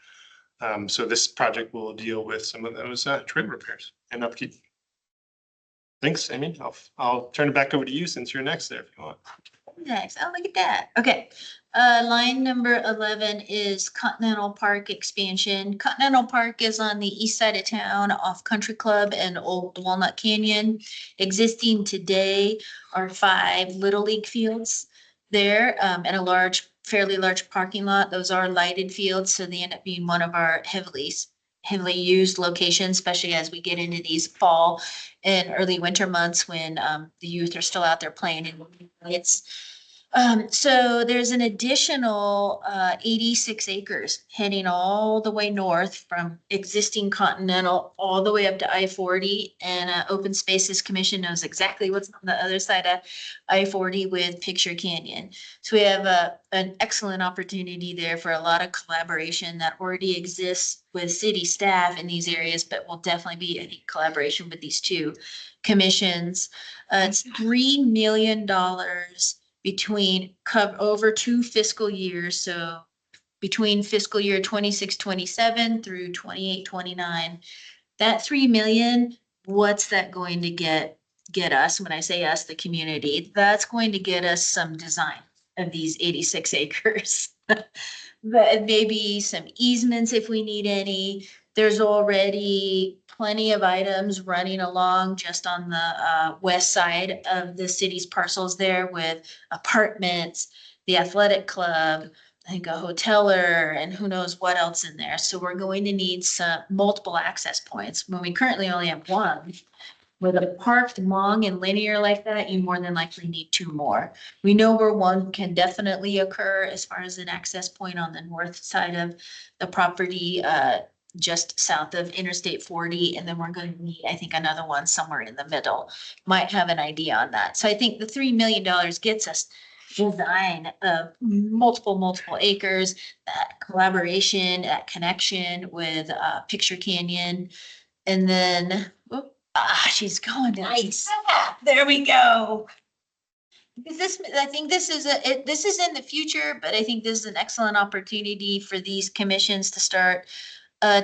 So this project will deal with some of those trail repairs and upkeep. Thanks, Amy. I'll turn it back over to you since you're next there if you want. Nice. Oh, look at that. Okay. Line number 11 is Continental Park expansion. Continental Park is on the east side of town off Country Club and Old Walnut Canyon. Existing today are 5 Little League fields there, and a fairly large parking lot. Those are lighted fields, so they end up being one of our heavily used locations, especially as we get into these fall and early winter months when the youth are still out there playing in lights. So there's an additional 86 acres heading all the way north from existing Continental all the way up to I-40, and Open Spaces Commission knows exactly what's on the other side of I-40 with Picture Canyon. So we have an excellent opportunity there for a lot of collaboration that already exists with city staff in these areas, but will definitely be a collaboration with these two commissions. It's $3 million between over 2 fiscal years. So between fiscal year 26-27 through 28-29, that 3 million, what's that going to get us? When I say us, the community, that's going to get us some design of these 86 acres. But maybe some easements if we need any. There's already plenty of items running along just on the west side of the city's parcels there with apartments, the athletic club, I think a hoteler, and who knows what else in there. So we're going to need some multiple access points when we currently only have one. With a parked long and linear like that, you more than likely need 2 more. We know where one can definitely occur as far as an access point on the north side of the property, just south of Interstate 40. And then we're going to need, I think, another one somewhere in the middle. Might have an idea on that. So I think the $3 million gets us design of multiple acres, that collaboration, that connection with Picture Canyon. And then, she's going nice. There we go. Because I think this is in the future, but I think this is an excellent opportunity for these commissions to start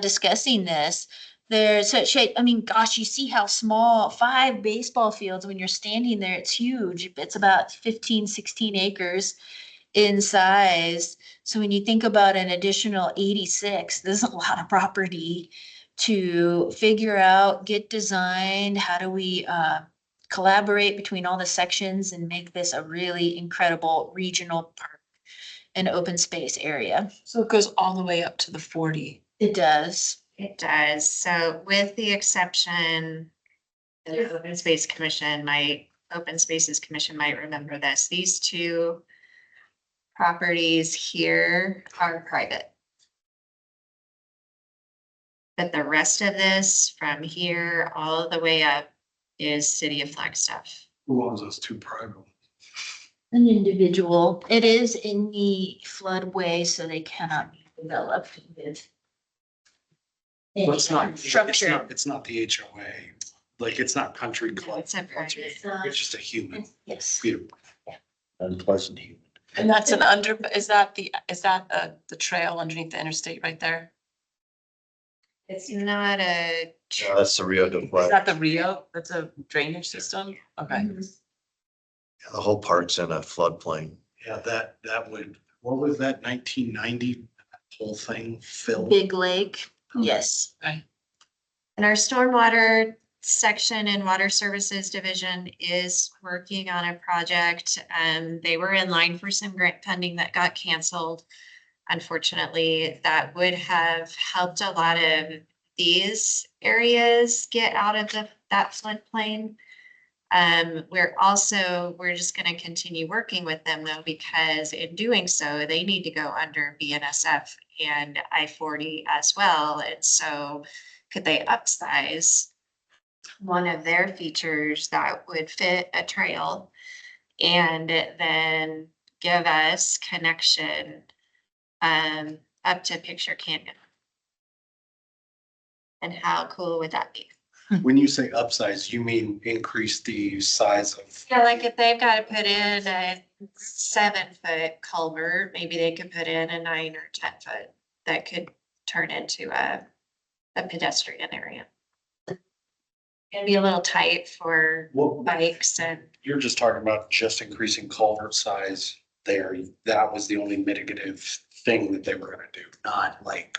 discussing this. There's such I mean, gosh, you see how small 5 baseball fields when you're standing there, it's huge. It's about 15, 16 acres in size. So when you think about an additional 86, there's a lot of property to figure out, get designed. How do we collaborate between all the sections and make this a really incredible regional park and open space area? So it goes all the way up to the 40. It does. It does. So with the exception, the Open Space Commission Open Spaces Commission might remember this. These 2 properties here are private. But the rest of this from here all the way up is City of Flagstaff. Who owns those 2 private? an individual. It is in the floodway, so they cannot be developed with. Well, it's not, Structure. it's not the HOA, like, it's not country club. It's a private. It's just a human. Yes. Beautiful. Unpleasant human. And that's an under, is that the trail underneath the interstate right there? It's not a. Yeah, that's the Rio de Is Flag. that the Rio? That's a drainage system? Okay. The whole park's in a floodplain. Yeah, that would, what was that, 1990 whole thing filled? Big Lake, yes. And our stormwater section and water services division is working on a project. They were in line for some grant funding that got canceled. Unfortunately, that would have helped a lot of these areas get out of that floodplain. We're just gonna continue working with them though, because in doing so, they need to go under BNSF and I-40 as well. And so could they upsize one of their features that would fit a trail and then give us connection up to Picture Canyon? And how cool would that be? When you say upsize, you mean increase the size of, Yeah, like if they've got to put in a 7-foot culvert, maybe they could put in a 9 or 10-foot that could turn into a pedestrian area. It'd be a little tight for what, bikes and you're just talking about just increasing culvert size there. That was the only mitigative thing that they were gonna do, not like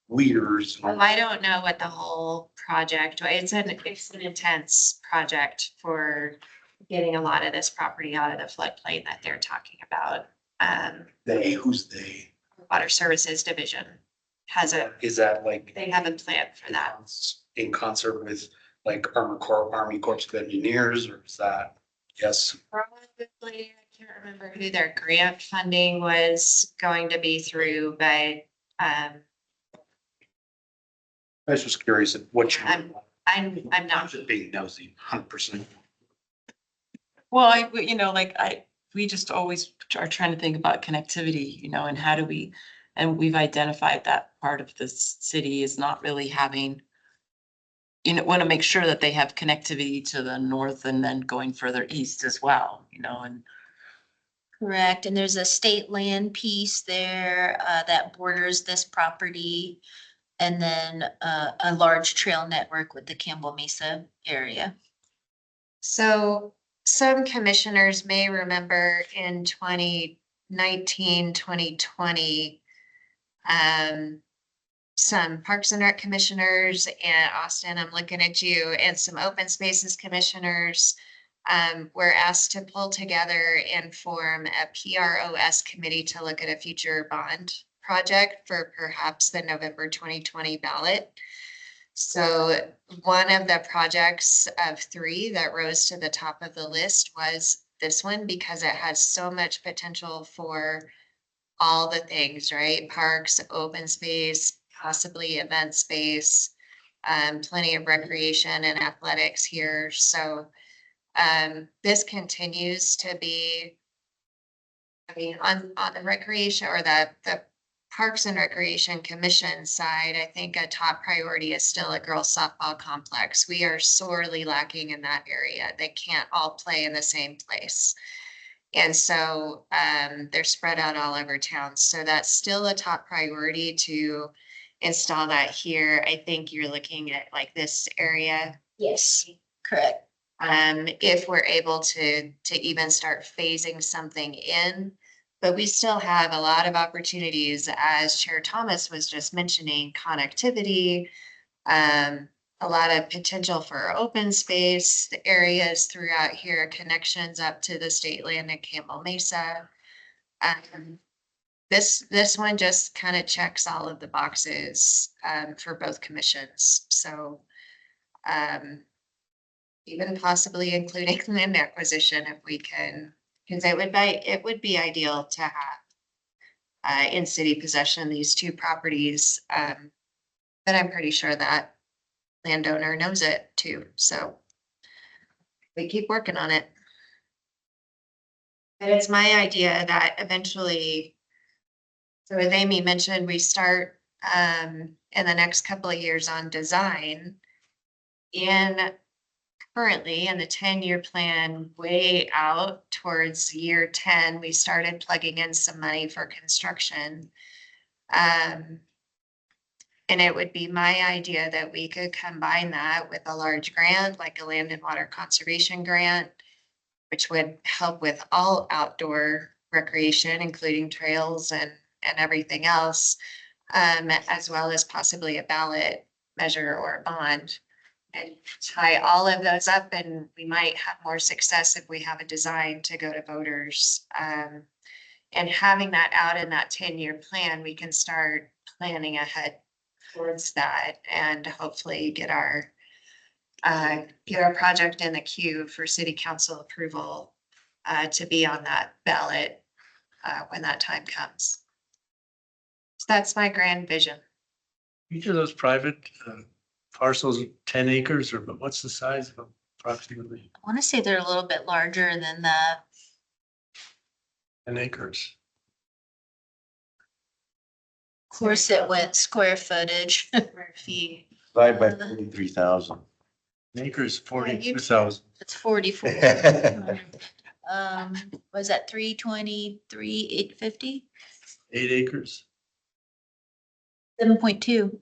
weirs. well, I don't know what the whole project, it's an intense project for getting a lot of this property out of the floodplain that they're talking about. Who's they? Water Services Division has Is that like? they have a plan for that. In concert with like Army Corps of Engineers, or is that, yes? Probably, I can't remember who their grant funding was going to be through, but I was just curious at what you. I'm I'm not. just being nosy, 100%. Well, we just always are trying to think about connectivity, and how do we, and we've identified that part of this city is not really having, want to make sure that they have connectivity to the north and then going further east as well, and. Correct, and there's a state land piece there that borders this property. And then a large trail network with the Campbell Mesa area. So some commissioners may remember in 2019, 2020, some Parks and Rec commissioners and Austin, I'm looking at you, and some open spaces commissioners were asked to pull together and form a PROS committee to look at a future bond project for perhaps the November 2020 ballot. So one of the projects of 3 that rose to the top of the list was this one, because it has so much potential for all the things, right? Parks, open space, possibly event space, plenty of recreation and athletics here. So this continues to be, I mean, on the recreation or the Parks and Recreation Commission side, I think a top priority is still a girls softball complex. We are sorely lacking in that area. They can't all play in the same place. And so they're spread out all over town. So that's still a top priority to install that here. I think you're looking at like this area. Yes, correct. If we're able to even start phasing something in. But we still have a lot of opportunities, as Chair Thomas was just mentioning, connectivity, a lot of potential for open space areas throughout here, connections up to the state land and Campbell Mesa. This one just kind of checks all of the boxes for both commissions. So even possibly including land acquisition if we can. Because it would be ideal to have in city possession these 2 properties. But I'm pretty sure that landowner knows it too. So we keep working on it. But it's my idea that eventually, so as Amy mentioned, we start in the next couple of years on design. In currently in the 10-year plan, way out towards year 10, we started plugging in some money for construction. And it would be my idea that we could combine that with a large grant, like a land and water conservation grant, which would help with all outdoor recreation, including trails and everything else, as well as possibly a ballot measure or a bond. And tie all of those up, and we might have more success if we have a design to go to voters. And having that out in that 10-year plan, we can start planning ahead towards that and hopefully get our project in the queue for city council approval to be on that ballot when that time comes. So that's my grand vision. Each of those private parcels, 10 acres, or what's the size of them approximately? I want to say they're a little bit larger than that. 10 acres. Of course, it went square footage. Square feet. Divide by 43,000. An acre is 42,000. It's 44. Was that 323, 850? 8 acres. 7.2.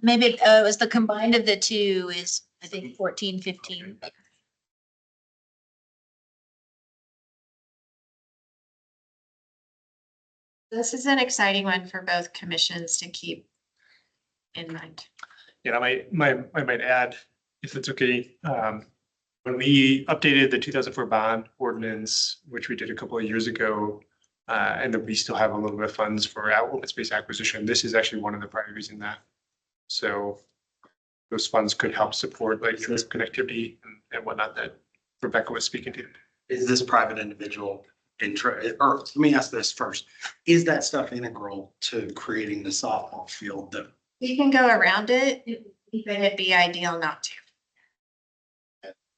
Maybe it was the combined of the two is, I think, 14, 15. This is an exciting one for both commissions to keep in mind. Yeah, I might add, if it's okay, when we updated the 2004 bond ordinance, which we did a couple of years ago, and that we still have a little bit of funds for our open space acquisition, this is actually one of the priorities in that. So those funds could help support like this connectivity and whatnot that Rebecca was speaking to. Is this private individual or let me ask this first. Is that stuff integral to creating the softball field that? We can go around it, but it'd be ideal not to.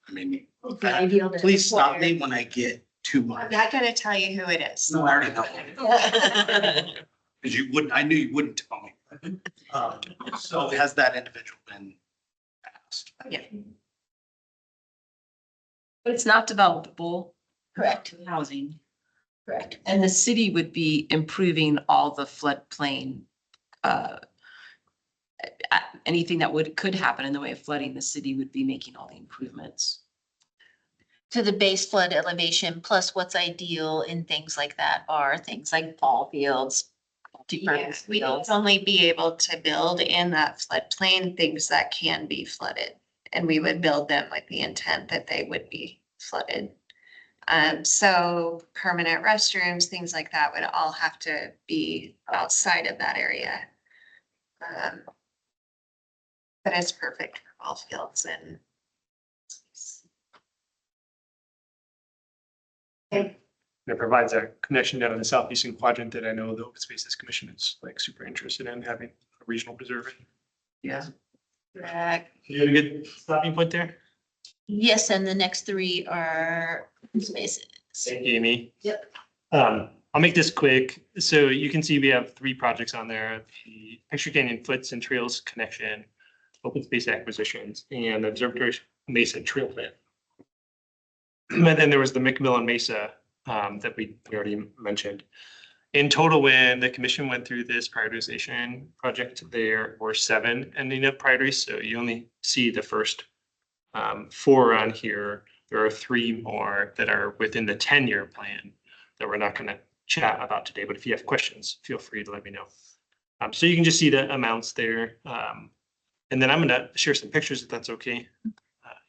I mean, It's ideal to please stop acquire. me when I get too I'm much. not gonna tell you who it is. No, I already know. Because you wouldn't, I knew you wouldn't tell me. So has that individual been asked? Yeah. But it's not developable Correct, housing. correct. And the city would be improving all the floodplain. Anything that could happen in the way of flooding, the city would be making all the improvements. To the base flood elevation, plus what's ideal in things like that are things like ball fields. Yes, we would only be able to build in that floodplain things that can be flooded. And we would build them with the intent that they would be flooded. So permanent restrooms, things like that would all have to be outside of that area. But it's perfect for ball fields and. It provides a connection down in the southeastern quadrant that I know the Open Spaces Commission is like super interested in having a regional preserve. Yeah. Correct. You have a good stopping point there? Yes, and the next three are spaces. Thank you, Amy. Yep. I'll make this quick. So you can see we have 3 projects on there: the Picture Canyon Foots and Trails Connection, Open Space Acquisitions, and Observatory Mesa Trail Plan. And then there was the McMillan Mesa that we already mentioned. In total, when the commission went through this prioritization project, there were 7 ending up priorities. So you only see the first 4 on here. There are 3 more that are within the 10-year plan that we're not going to chat about today. But if you have questions, feel free to let me know. So you can just see the amounts there. And then I'm going to share some pictures if that's okay,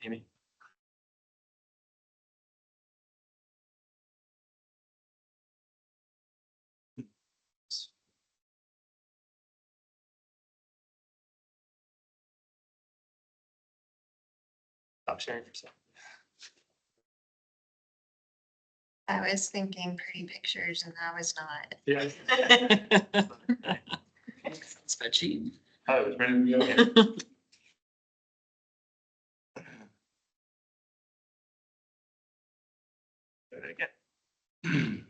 Amy. Stop sharing for a second. I was thinking pretty pictures and I was not. Yeah. Spreadsheet. Oh, it was ready to go. Do it again.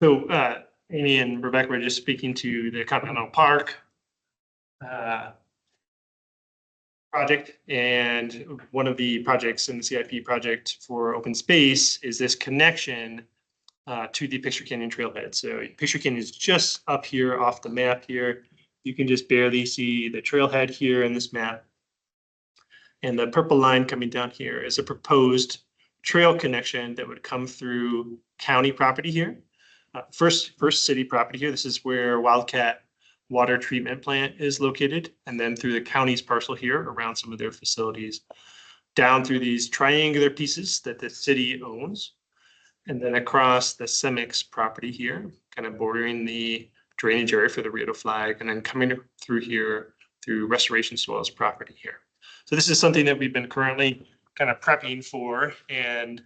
So Amy and Rebecca were just speaking to the Continental Park project, and one of the projects in the CIP project for open space is this connection to the Picture Canyon trailhead. So Picture Canyon is just up here off the map here. You can just barely see the trailhead here in this map. And the purple line coming down here is a proposed trail connection that would come through county property here. First city property here. This is where Wildcat Water Treatment Plant is located. And then through the county's parcel here around some of their facilities, down through these triangular pieces that the city owns. And then across the Cemex property here, kind of bordering the drainage area for the Rio Flag, and then coming through here through Restoration Soils property here. So this is something that we've been currently kind of prepping for and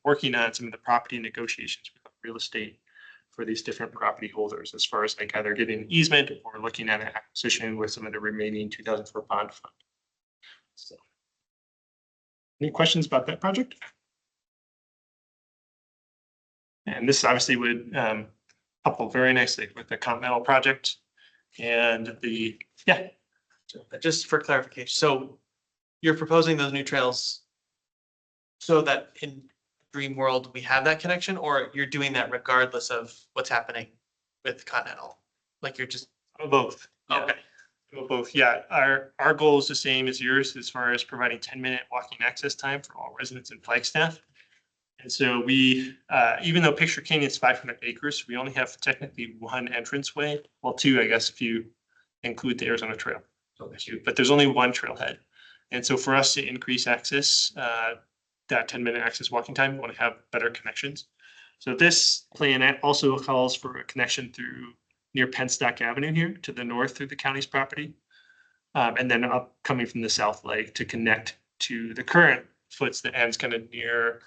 working on some of the property negotiations with real estate for these different property holders, as far as like either getting an easement or looking at an acquisition with some of the remaining 2004 bond fund. So, any questions about that project? And this obviously would couple very nicely with the Continental project and the, yeah. Just for clarification, so you're proposing those new trails so that in dream world, we have that connection, or you're doing that regardless of what's happening with Continental? Like you're just, Both. Yeah. okay, Both, yeah. Our goal is the same as yours as far as providing 10-minute walking access time for all residents in Flagstaff. And so we, even though Picture Canyon is 500 acres, we only have technically one entranceway. Well, two, I guess, if you include the Arizona Trail. But there's only one trailhead. And so for us to increase access, that 10-minute access walking time, we want to have better connections. So this plan also calls for a connection through near Penstock Avenue here to the north through the county's property. And then up coming from the south leg to connect to the current foots that ends kind of near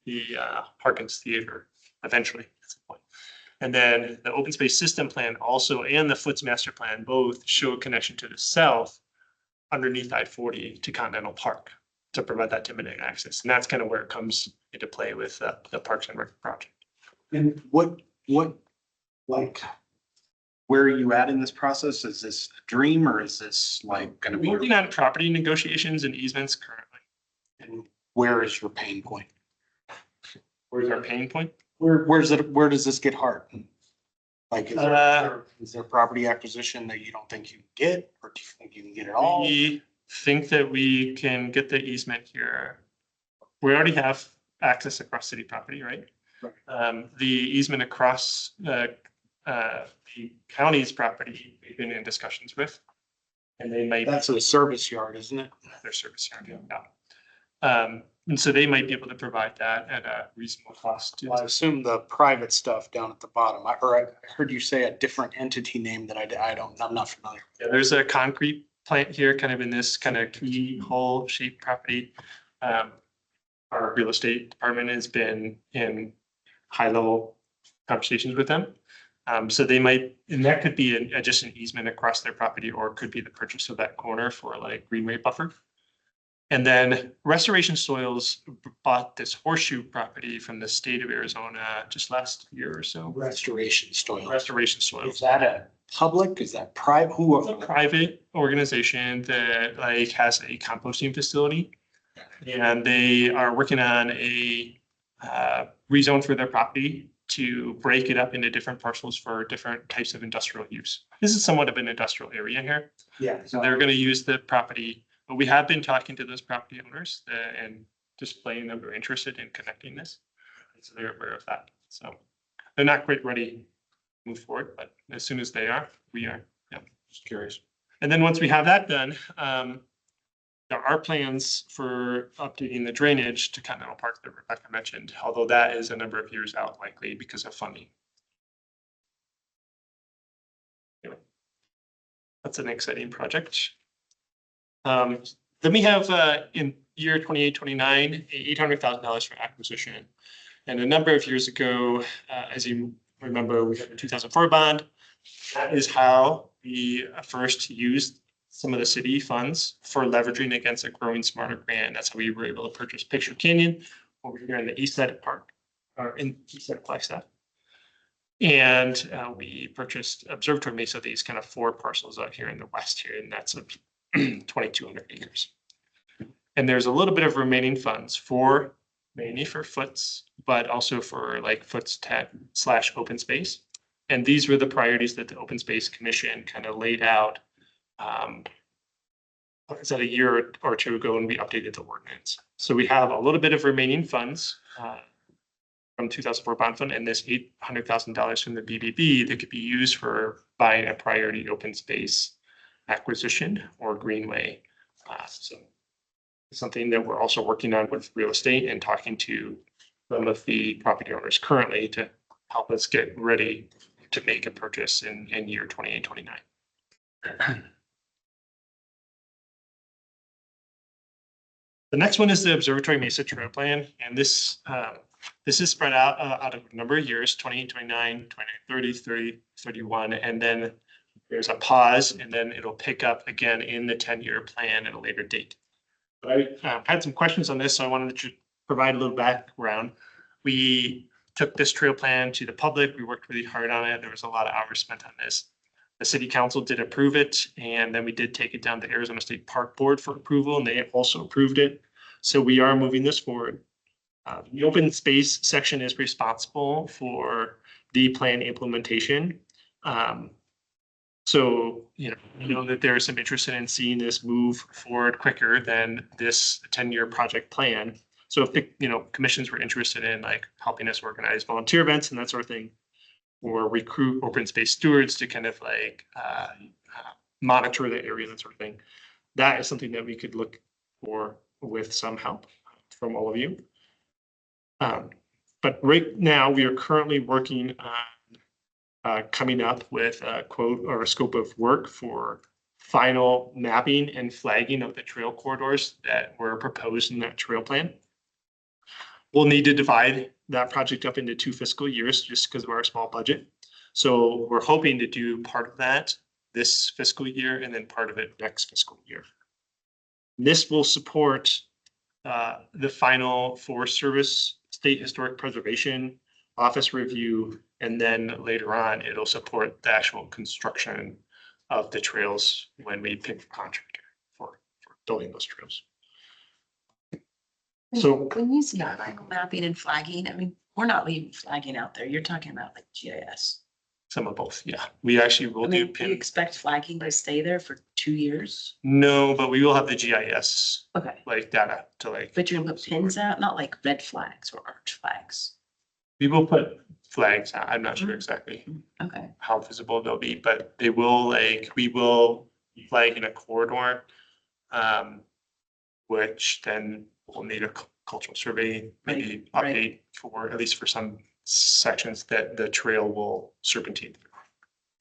the Harkins Theater eventually at some point. And then the open space system plan also and the Foots master plan both show a connection to the south underneath I-40 to Continental Park to provide that 10-minute access. And that's kind of where it comes into play with the Parks and Rec project. And what, like, where are you at in this process? Is this a dream or is this like gonna be? We're working on property negotiations and easements currently. And where is your pain point? Where's our pain point? Where does this get hard? Like, is there property acquisition that you don't think you can get, or do you think you can get it all? We think that we can get the easement here. We already have access across city property, right? The easement across the county's property, we've been in discussions with. And they might. That's a service yard, isn't it? Their service yard, yeah. And so they might be able to provide that at a reasonable cost. Well, I assume the private stuff down at the bottom. I heard you say a different entity name that I'm not familiar. Yeah, there's a concrete plant here, kind of in this kind of key hole shaped property. Our real estate department has been in high level conversations with them. So they might, and that could be just an easement across their property, or it could be the purchase of that corner for like greenway buffer. And then Restoration Soils bought this horseshoe property from the state of Arizona just last year or so. Restoration Soils. Restoration Soils. Is that a public? Is that private? It's a private organization that like has a composting facility. And they are working on a rezone for their property to break it up into different parcels for different types of industrial use. This is somewhat of an industrial area here. Yeah. So they're going to use the property, but we have been talking to those property owners and displaying that we're interested in connecting this. So they're aware of that. So they're not quite ready to move forward, but as soon as they are, we are. Yeah, just curious. And then once we have that done, there are plans for updating the drainage to Continental Park that Rebecca mentioned, although that is a number of years out likely because of funding. Anyway, that's an exciting project. Then we have in year 28-29, $800,000 for acquisition. And a number of years ago, as you remember, we had the 2004 bond. That is how we first used some of the city funds for leveraging against a growing smarter grant. That's how we were able to purchase Picture Canyon over here in the east side of Park, or in east side of Flagstaff. And we purchased Observatory Mesa, these kind of 4 parcels out here in the west here, and that's 2,200 acres. And there's a little bit of remaining funds for mainly for foots, but also for like foots tech / open space. And these were the priorities that the Open Space Commission kind of laid out. Is that a year or 2 ago when we updated the ordinance? So we have a little bit of remaining funds from 2004 bond fund and this $800,000 from the BBB that could be used for buying a priority open space acquisition or greenway. So it's something that we're also working on with real estate and talking to some of the property owners currently to help us get ready to make a purchase in year 28, 29. The next one is the Observatory Mesa Trail Plan, and this is spread out of a number of years, 28, 29, 29, 30, 30, 31, and then there's a pause, and then it'll pick up again in the 10-year plan at a later date. But I had some questions on this, so I wanted to provide a little background. We took this trail plan to the public. We worked really hard on it. There was a lot of hours spent on this. The city council did approve it, and then we did take it down to Arizona State Park Board for approval, and they also approved it. So we are moving this forward. The open space section is responsible for the plan implementation. So, you know that there is some interest in seeing this move forward quicker than this 10-year project plan. So if the, commissions were interested in like helping us organize volunteer events and that sort of thing, or recruit open space stewards to kind of like monitor the area, that sort of thing, that is something that we could look for with some help from all of you. But right now we are currently working on coming up with a quote or a scope of work for final mapping and flagging of the trail corridors that were proposed in that trail plan. We'll need to divide that project up into 2 fiscal years just because of our small budget. So we're hoping to do part of that this fiscal year and then part of it next fiscal year. This will support the final Forest Service State Historic Preservation Office review, and then later on it'll support the actual construction of the trails when we pick the contractor for building those trails. So when you say final mapping and flagging, I mean, we're not leaving flagging out there. You're talking about like GIS. some of both, yeah. We actually will I do mean, do you pin. expect flagging to stay there for 2 years? No, but we will have the GIS Okay, like data to like. but you're gonna put pins out, not like red flags or orange flags. We will put flags. I'm not sure exactly Okay, how visible they'll be, but they will we will flag in a corridor. Which then will need a cultural survey, maybe Right, update for, at least for some sections that the trail will serpentine.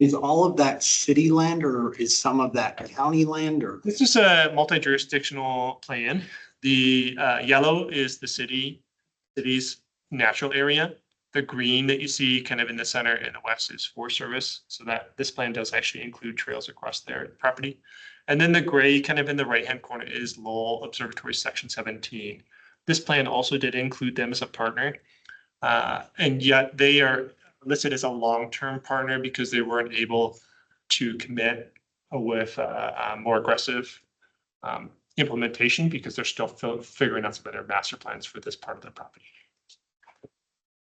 Is all of that city land or is some of that county land or? This is a multi-jurisdictional plan. The yellow is the city's natural area. The green that you see kind of in the center and the west is Forest Service. So that this plan does actually include trails across their property. And then the gray kind of in the right-hand corner is Lowell Observatory Section 17. This plan also did include them as a partner. And yet they are listed as a long-term partner because they weren't able to commit with a more aggressive implementation because they're still figuring out some of their master plans for this part of the property.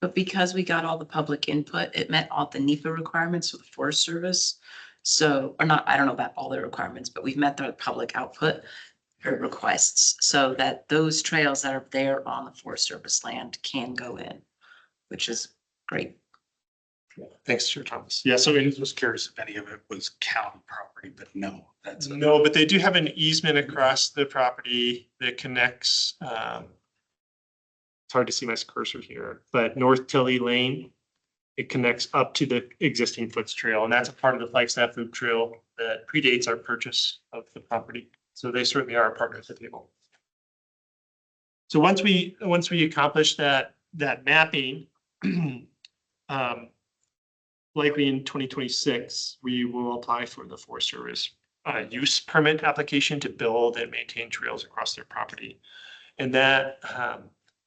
but because we got all the public input, it met all the NEPA requirements for the Forest Service. So, or not, I don't know about all the requirements, but we've met the public output or requests so that those trails that are there on the Forest Service land can go in, which is great. Thanks, Chair Thomas. Yeah, so I was curious if any of it was county property, but no, that's. no, but they do have an easement across the property that connects. It's hard to see my cursor here, but North Tilly Lane. It connects up to the existing Foots Trail, and that's a part of the Flagstaff Loop Trail that predates our purchase of the property. So they certainly are a partner at the table. So once we accomplish that mapping, likely in 2026, we will apply for the Forest Service use permit application to build and maintain trails across their property. And that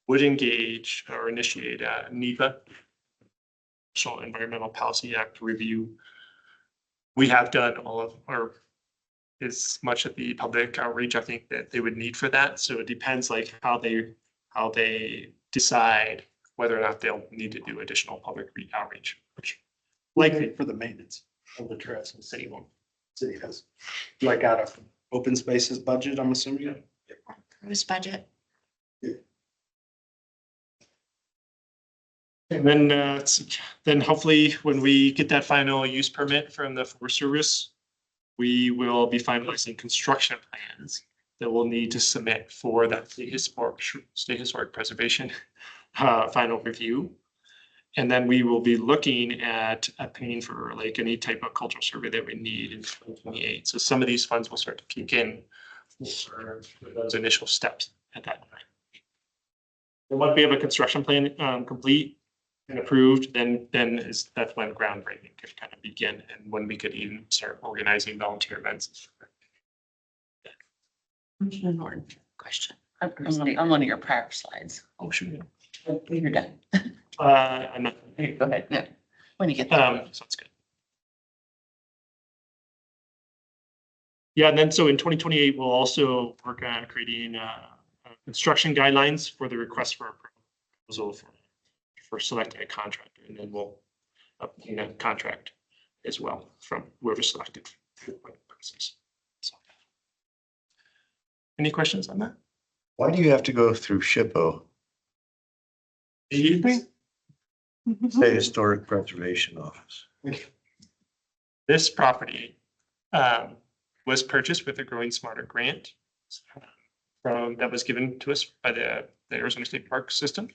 would engage or initiate NEPA National Environmental Policy Act review. We have done all of, or as much of the public outreach I think that they would need for that. So it depends like how they decide whether or not they'll need to do additional public outreach, which likely For the maintenance of the trails, the city won't. city has, like out of open spaces budget, I'm assuming. Whose budget? And then hopefully when we get that final use permit from the Forest Service, we will be finalizing construction plans that we'll need to submit for that state historic preservation final review. And then we will be looking at paying for like any type of cultural survey that we need in 2028. So some of these funds will start to kick in for those initial steps at that time. And once we have a construction plan complete and approved, then that's when groundbreaking could kind of begin and when we could even start organizing volunteer events. Commissioner Norton, question. I'm one of your prior slides. Oh, sure. You're done. I'm not. Go ahead. No, when you get there. Sounds good. Yeah, and then so in 2028, we'll also work on creating construction guidelines for the request for a proposal for selecting a contractor, and then we'll obtain a contract as well from whoever's selected through the process. So, any questions on that? Why do you have to go through SHPO, State Historic Preservation Office? This property was purchased with a Growing Smarter grant that was given to us by the Arizona State Park System.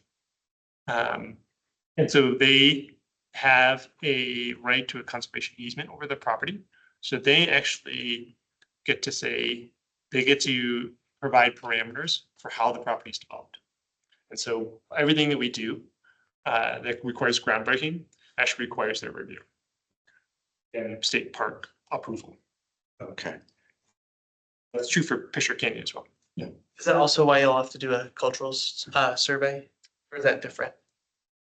And so they have a right to a conservation easement over the property. So they actually get to say, they get to provide parameters for how the property is developed. And so everything that we do that requires groundbreaking actually requires their review and state park approval. Okay. That's true for Fisher Canyon as well. Is that also why you'll have to do a cultural survey? Or is that different?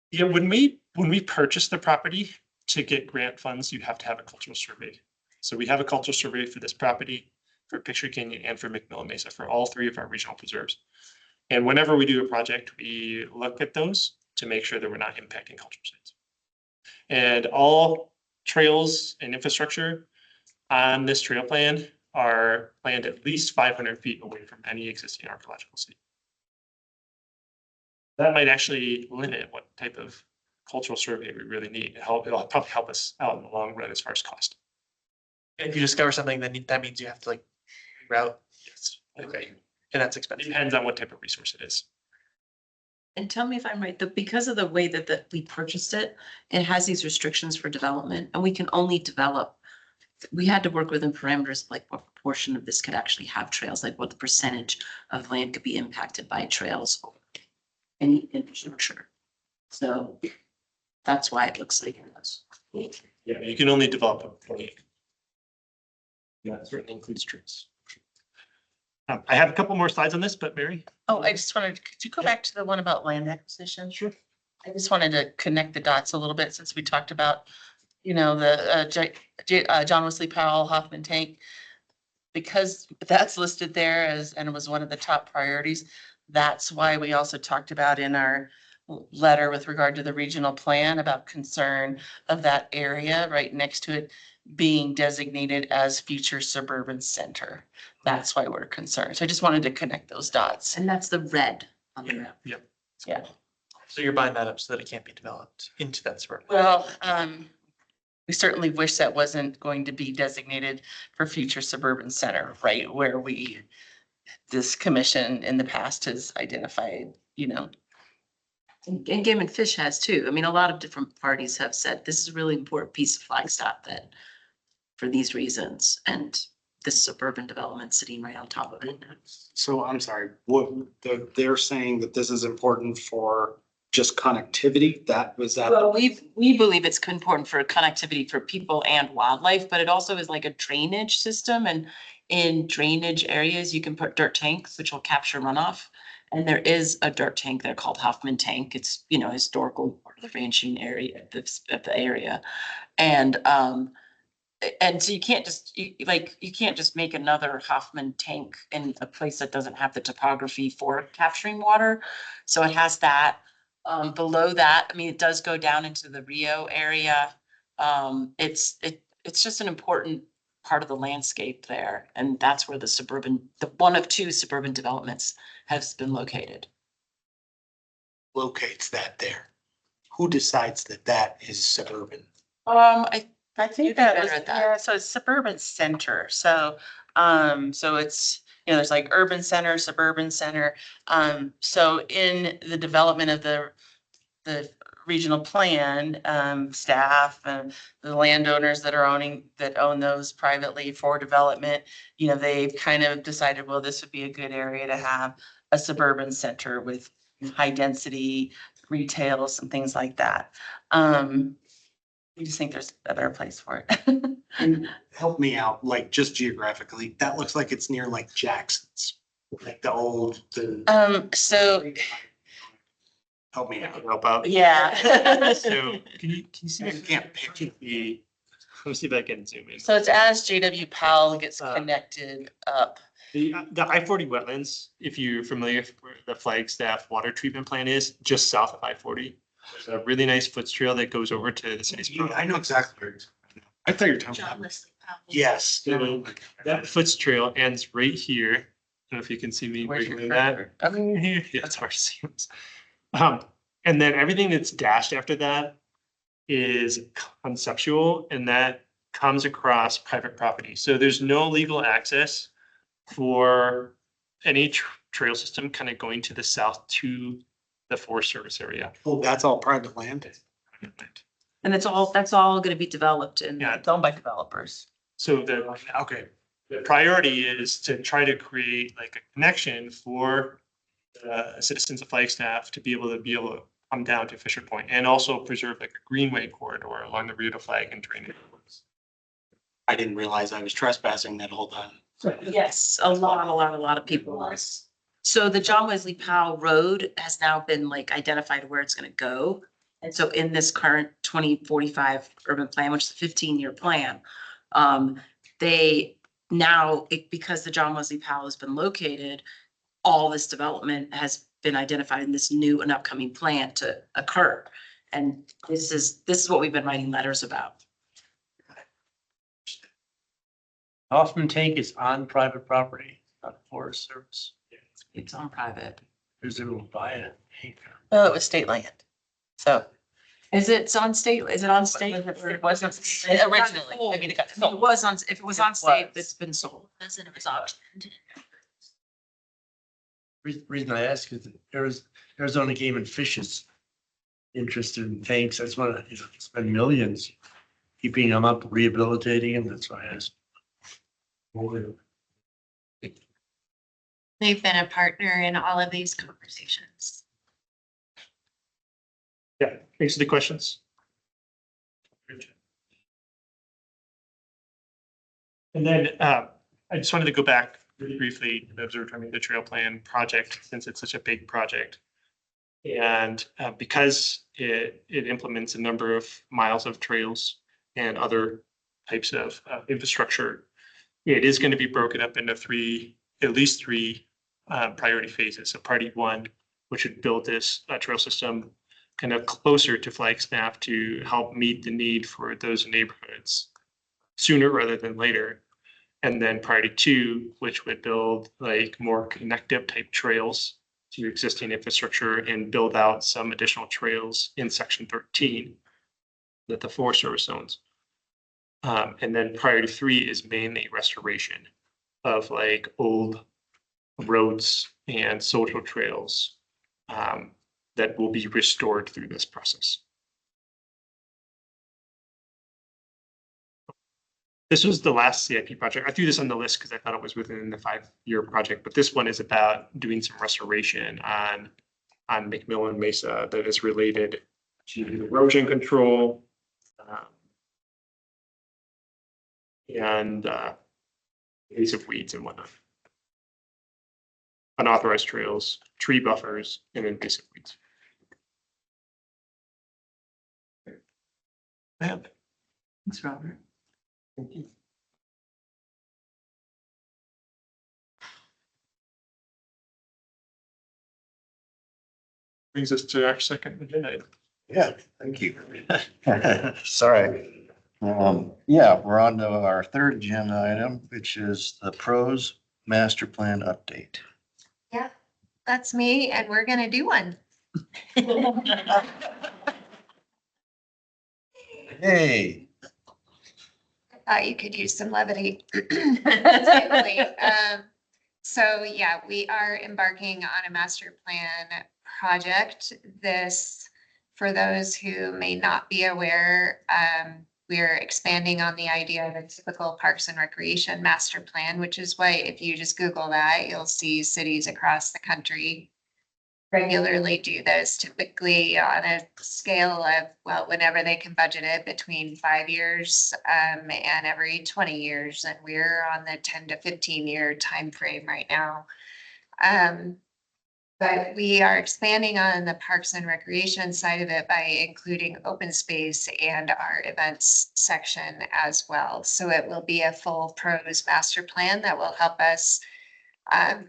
Yeah, when we purchase the property to get grant funds, you have to have a cultural survey. So we have a cultural survey for this property, for Picture Canyon and for McMillan Mesa, for all three of our regional preserves. And whenever we do a project, we look at those to make sure that we're not impacting cultural sites. And all trails and infrastructure on this trail plan are planned at least 500 feet away from any existing archaeological site. That might actually limit what type of cultural survey we really need to help. It'll probably help us out in the long run as far as cost. If you discover something, then that means you have to like route. Yes. Okay. And that's expensive. Depends on what type of resource it is. And tell me if I'm right, because of the way that we purchased it, it has these restrictions for development and we can only develop. We had to work within parameters of like what proportion of this could actually have trails, like what the percentage of land could be impacted by trails or any infrastructure. So that's why it looks like it does. Yeah, you can only develop up to 20. Yeah, that certainly includes trees. I have a couple more slides on this, but Mary? Oh, I just wanted, could you go back to the one about land acquisition? Sure. I just wanted to connect the dots a little bit since we talked about, you know, the John Wesley Powell Hoffman tank. Because that's listed there as, and it was one of the top priorities. That's why we also talked about in our letter with regard to the regional plan about concern of that area right next to it being designated as future suburban center. That's why we're concerned. So I just wanted to connect those dots. And that's the red on the map. Yep. Yeah. So you're buying that up so that it can't be developed into that suburban. Well, we certainly wish that wasn't going to be designated for future suburban center, right? Where this commission in the past has identified, you know. And Game and Fish has too. I mean, a lot of different parties have said this is a really important piece of Flagstaff that for these reasons, and this suburban development sitting right on top of it. So I'm sorry, what, they're saying that this is important for just connectivity? That was that? Well, we believe it's important for connectivity for people and wildlife, but it also is like a drainage system. And in drainage areas, you can put dirt tanks, which will capture runoff. And there is a dirt tank there called Hoffman Tank. It's, you know, historical the ranching area, of the area. And so you can't just, you can't just make another Hoffman tank in a place that doesn't have the topography for capturing water. So it has that. Below that, I mean, it does go down into the Rio area. It's just an important part of the landscape there. And that's where the one of two suburban developments has been located. Locates that there. Who decides that that is suburban? I I think You'd be that better was, at that. yeah, so it's suburban center, so, so it's, there's like urban center, suburban center. So in the development of the regional plan, staff and the landowners that own those privately for development, they've kind of decided, well, this would be a good area to have a suburban center with high density retails and things like that. We just think there's a better place for it. And help me out, like just geographically, that looks like it's near like Jackson's, like So, help me out. Help out. yeah. So can you see? I can't picture Let me see if I can zoom in. So it's as JW Powell gets Uh, connected up. The I-40 wetlands, if you're familiar with where the Flagstaff water treatment plant is, just south of I-40. There's a really nice foot trail that goes over to the city's. Yeah, I know exactly where it is. I thought you were talking John about. Wesley Powell. Yes. So that foot trail ends right here. I don't know if you can see me Where's your breaking that. cursor? I mean, here, yeah, it's hard to see. And then everything that's dashed after that is conceptual, and that comes across private property. So there's no legal access for any trail system kind of going to the south to the Forest Service area. Oh, that's all private land? And that's all gonna be developed and. Yeah, It's owned by developers. so Okay. the priority is to try to create like a connection for citizens of Flagstaff to be able to come down to Fisher Point and also preserve like a greenway corridor along the Rio de Flag and drainage. I didn't realize I was trespassing that whole time. Yes, a lot of people was. So the John Wesley Powell Road has now been like identified where it's gonna go. And so in this current 2045 urban plan, which is a 15-year plan, because the John Wesley Powell has been located, all this development has been identified in this new and upcoming plan to occur. And this is what we've been writing letters about. Hoffman Tank is on private property, not Forest Service. It's on private. Who's able to buy it? Oh, it was state land. So Is it on state? Is it on state? it wasn't originally, I mean, it got If sold. it was on, if it was on It state, was. it's been sold. It was auctioned. Reason I ask is that Arizona Game and Fish is interested in tanks. That's why spend millions keeping them up, rehabilitating them. That's why I asked. They've been a partner in all of these conversations. Yeah, thanks for the questions. And then I just wanted to go back really briefly to the Observatory, the trail plan project, since it's such a big project. And because it implements a number of miles of trails and other types of infrastructure, it is going to be broken up into at least three priority phases. So priority one, which would build this trail system kind of closer to Flagstaff to help meet the need for those neighborhoods sooner rather than later. And then priority two, which would build like more connective type trails to existing infrastructure and build out some additional trails in section 13 that the Forest Service owns. And then priority three is mainly restoration of like old roads and social trails that will be restored through this process. This was the last CIP project. I threw this on the list because I thought it was within the 5-year project, but this one is about doing some restoration on McMillan Mesa that is related to erosion control and invasive weeds and whatnot. Unauthorized trails, tree buffers, and invasive weeds. Yeah. Thanks, Robert. Brings us to our second agenda item. Yeah, thank you. Sorry. Yeah, we're on to our third agenda item, which is the pros master plan update. Yeah, that's me, and we're gonna do one. Hey, You could use some levity. Totally. So yeah, we are embarking on a master plan project. This, for those who may not be aware, we're expanding on the idea of a typical Parks and Recreation master plan, which is why if you just Google that, you'll see cities across the country regularly do this, typically on a scale of, well, whenever they can budget it, between 5 years and every 20 years. And we're on the 10 to 15-year time frame right now. But we are expanding on the Parks and Recreation side of it by including open space and our events section as well. So it will be a full pros master plan that will help us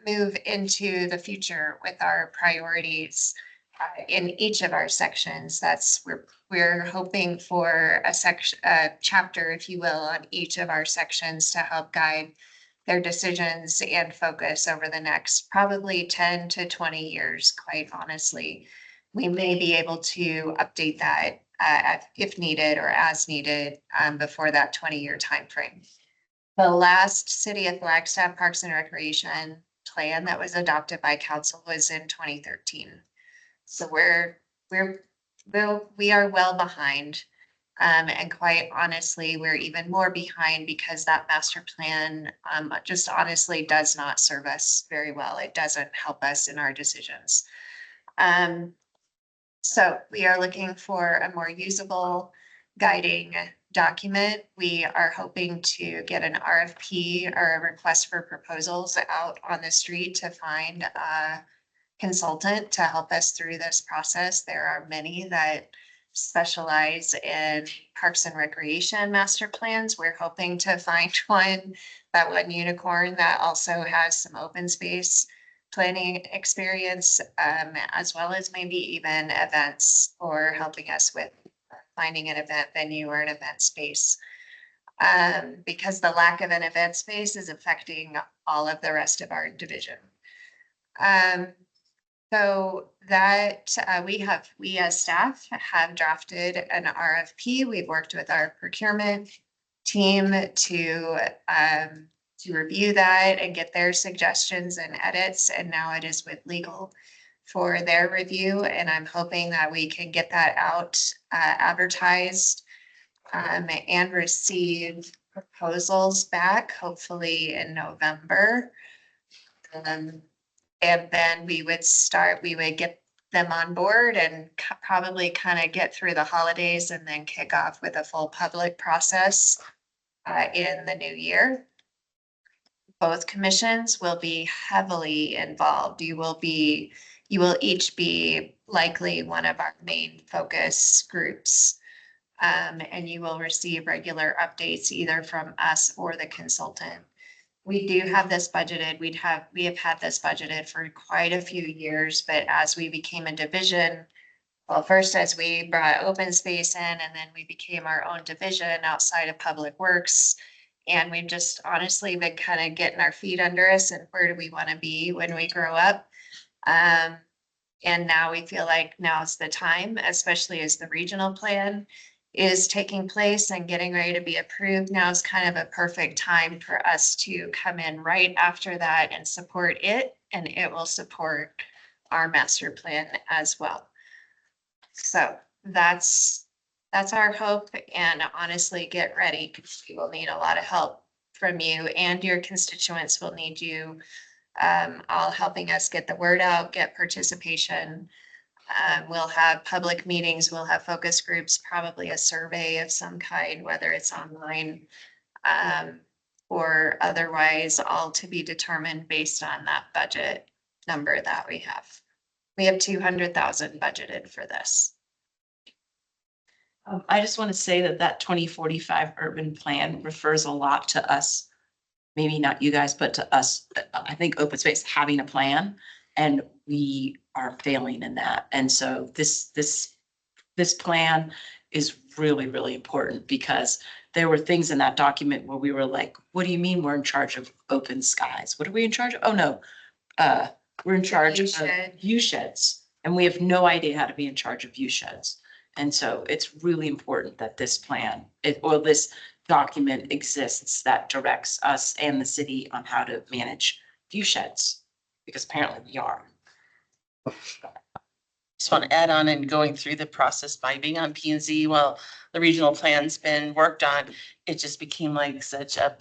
move into the future with our priorities in each of our sections. We're hoping for a section, a chapter, if you will, on each of our sections to help guide their decisions and focus over the next probably 10 to 20 years, quite honestly. We may be able to update that if needed or as needed before that 20-year time frame. The last City of Flagstaff Parks and Recreation plan that was adopted by council was in 2013. So we are well behind. And quite honestly, we're even more behind because that master plan just honestly does not serve us very well. It doesn't help us in our decisions. So we are looking for a more usable guiding document. We are hoping to get an RFP or a request for proposals out on the street to find a consultant to help us through this process. There are many that specialize in parks and recreation master plans. We're hoping to find that one unicorn that also has some open space planning experience, as well as maybe even events or helping us with finding an event venue or an event space. Because the lack of an event space is affecting all of the rest of our division. So that we as staff have drafted an RFP. We've worked with our procurement team to review that and get their suggestions and edits. And now it is with legal for their review. And I'm hoping that we can get that out advertised and receive proposals back, hopefully in November. And then we would get them on board and probably kind of get through the holidays and then kick off with a full public process in the new year. Both commissions will be heavily involved. You will each be likely one of our main focus groups. And you will receive regular updates either from us or the consultant. We do have this budgeted. We have had this budgeted for quite a few years, but as we became a division, well, first as we brought open space in, and then we became our own division outside of Public Works. And we've just honestly been kind of getting our feet under us and where do we want to be when we grow up? And now we feel like now's the time, especially as the regional plan is taking place and getting ready to be approved. Now is kind of a perfect time for us to come in right after that and support it, and it will support our master plan as well. So that's our hope, and honestly, get ready because we will need a lot of help from you, and your constituents will need you all helping us get the word out, get participation. We'll have public meetings, we'll have focus groups, probably a survey of some kind, whether it's online or otherwise, all to be determined based on that budget number that we have. We have 200,000 budgeted for this. I just want to say that that 2045 urban plan refers a lot to us. Maybe not you guys, but to us, I think open space having a plan, and we are failing in that. And so this plan is really, really important because there were things in that document where we were like, what do you mean we're in charge of open skies? What are we in charge of? Oh, no. We're in charge View of shed. view sheds, and we have no idea how to be in charge of view sheds. And so it's really important that this plan, or this document exists that directs us and the city on how to manage view sheds, because apparently we are. Just want to add on, and going through the process by being on P and Z while the regional plan's been worked on, it just became like such a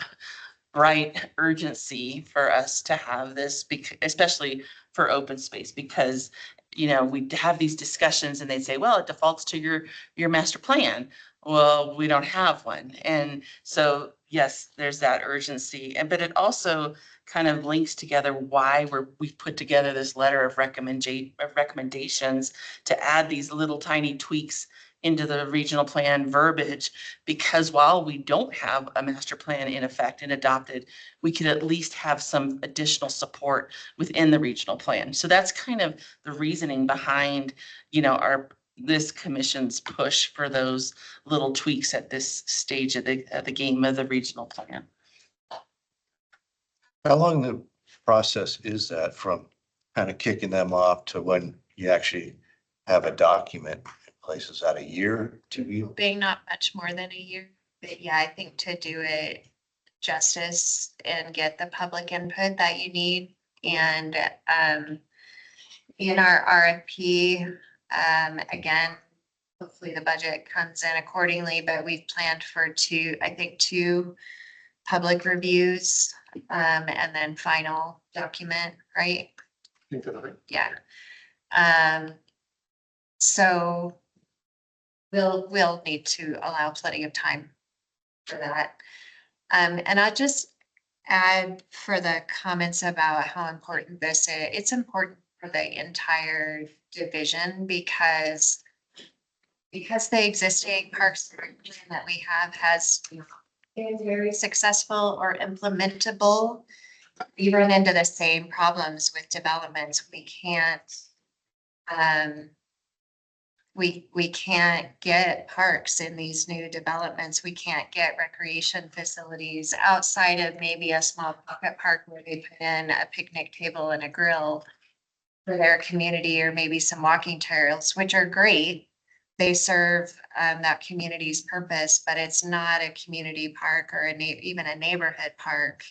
bright urgency for us to have this, especially for open space, because, you know, we have these discussions and they'd say, well, it defaults to your master plan. Well, we don't have one. And so, yes, there's that urgency. And, but it also kind of links together why we've put together this letter of recommendations to add these little tiny tweaks into the regional plan verbiage, because while we don't have a master plan in effect and adopted, we could at least have some additional support within the regional plan. So that's kind of the reasoning behind, you know, this commission's push for those little tweaks at this stage of the game of the regional plan. How long the process is that from kind of kicking them off to when you actually have a document in place? Is that a year, 2 years? Being not much more than a year, but yeah, I think to do it justice and get the public input that you need. And in our RFP, again, hopefully the budget comes in accordingly, but we've planned for two public reviews, and then final document, right? Yeah. So we'll need to allow plenty of time for that. And I'll just add for the comments about how important this is. It's important for the entire division because the existing parks plan that we have has been very successful or implementable. We run into the same problems with developments. We can't get parks in these new developments. We can't get recreation facilities outside of maybe a small pocket park where they put in a picnic table and a grill for their community, or maybe some walking trails, which are great. They serve that community's purpose, but it's not a community park or even a neighborhood park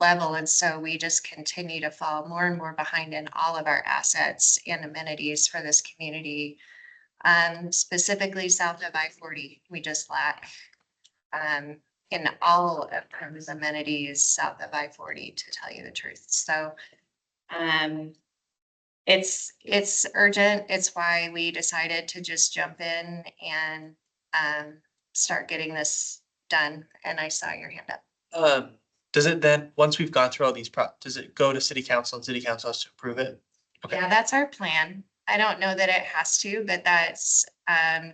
level. And so we just continue to fall more and more behind in all of our assets and amenities for this community. Specifically south of I-40, we just lack in all of those amenities south of I-40, to tell you the truth. So it's urgent. It's why we decided to just jump in and start getting this done. And I saw your hand up. Does it then, once we've gone through all these does it go to city council and city council has to approve it? Okay. Yeah, that's our plan. I don't know that it has to, but that's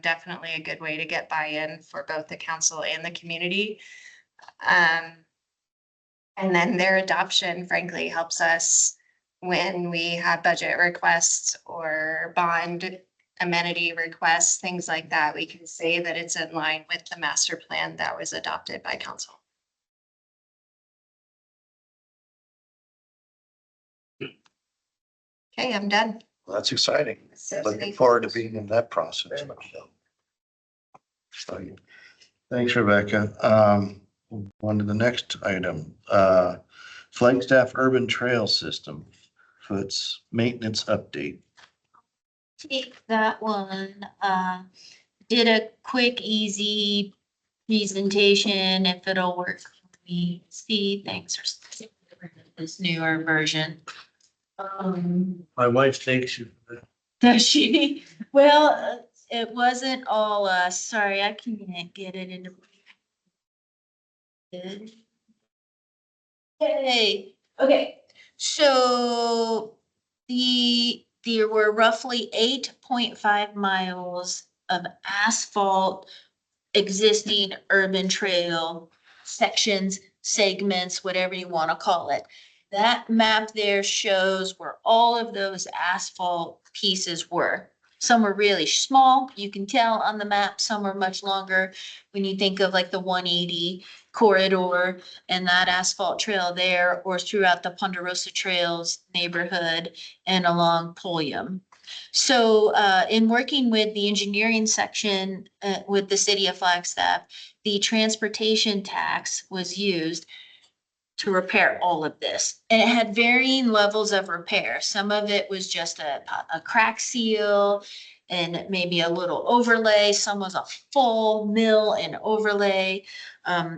definitely a good way to get buy-in for both the council and the community. And then their adoption frankly helps us when we have budget requests or bond amenity requests, things like that. We can say that it's in line with the master plan that was adopted by council. Okay, I'm done. Well, that's exciting. So Looking forward to being in that process. Thanks, Rebecca. On to the next item. Flagstaff Urban Trail System, FOOT's maintenance update. Take that one, did a quick, easy presentation if it'll work for me. See, thanks for this newer version. My wife thanks you for that. Does she? Well, it wasn't all us. Sorry, I can't get it into. Hey, okay, so there were roughly 8.5 miles of asphalt, existing urban trail sections, segments, whatever you want to call it. That map there shows where all of those asphalt pieces were. Some were really small, you can tell on the map, some are much longer. When you think of like the 180 corridor and that asphalt trail there, or throughout the Ponderosa Trails neighborhood and along Pulliam. So in working with the engineering section with the city of Flagstaff, the transportation tax was used to repair all of this. And it had varying levels of repair. Some of it was just a crack seal and maybe a little overlay. Some was a full mill and overlay.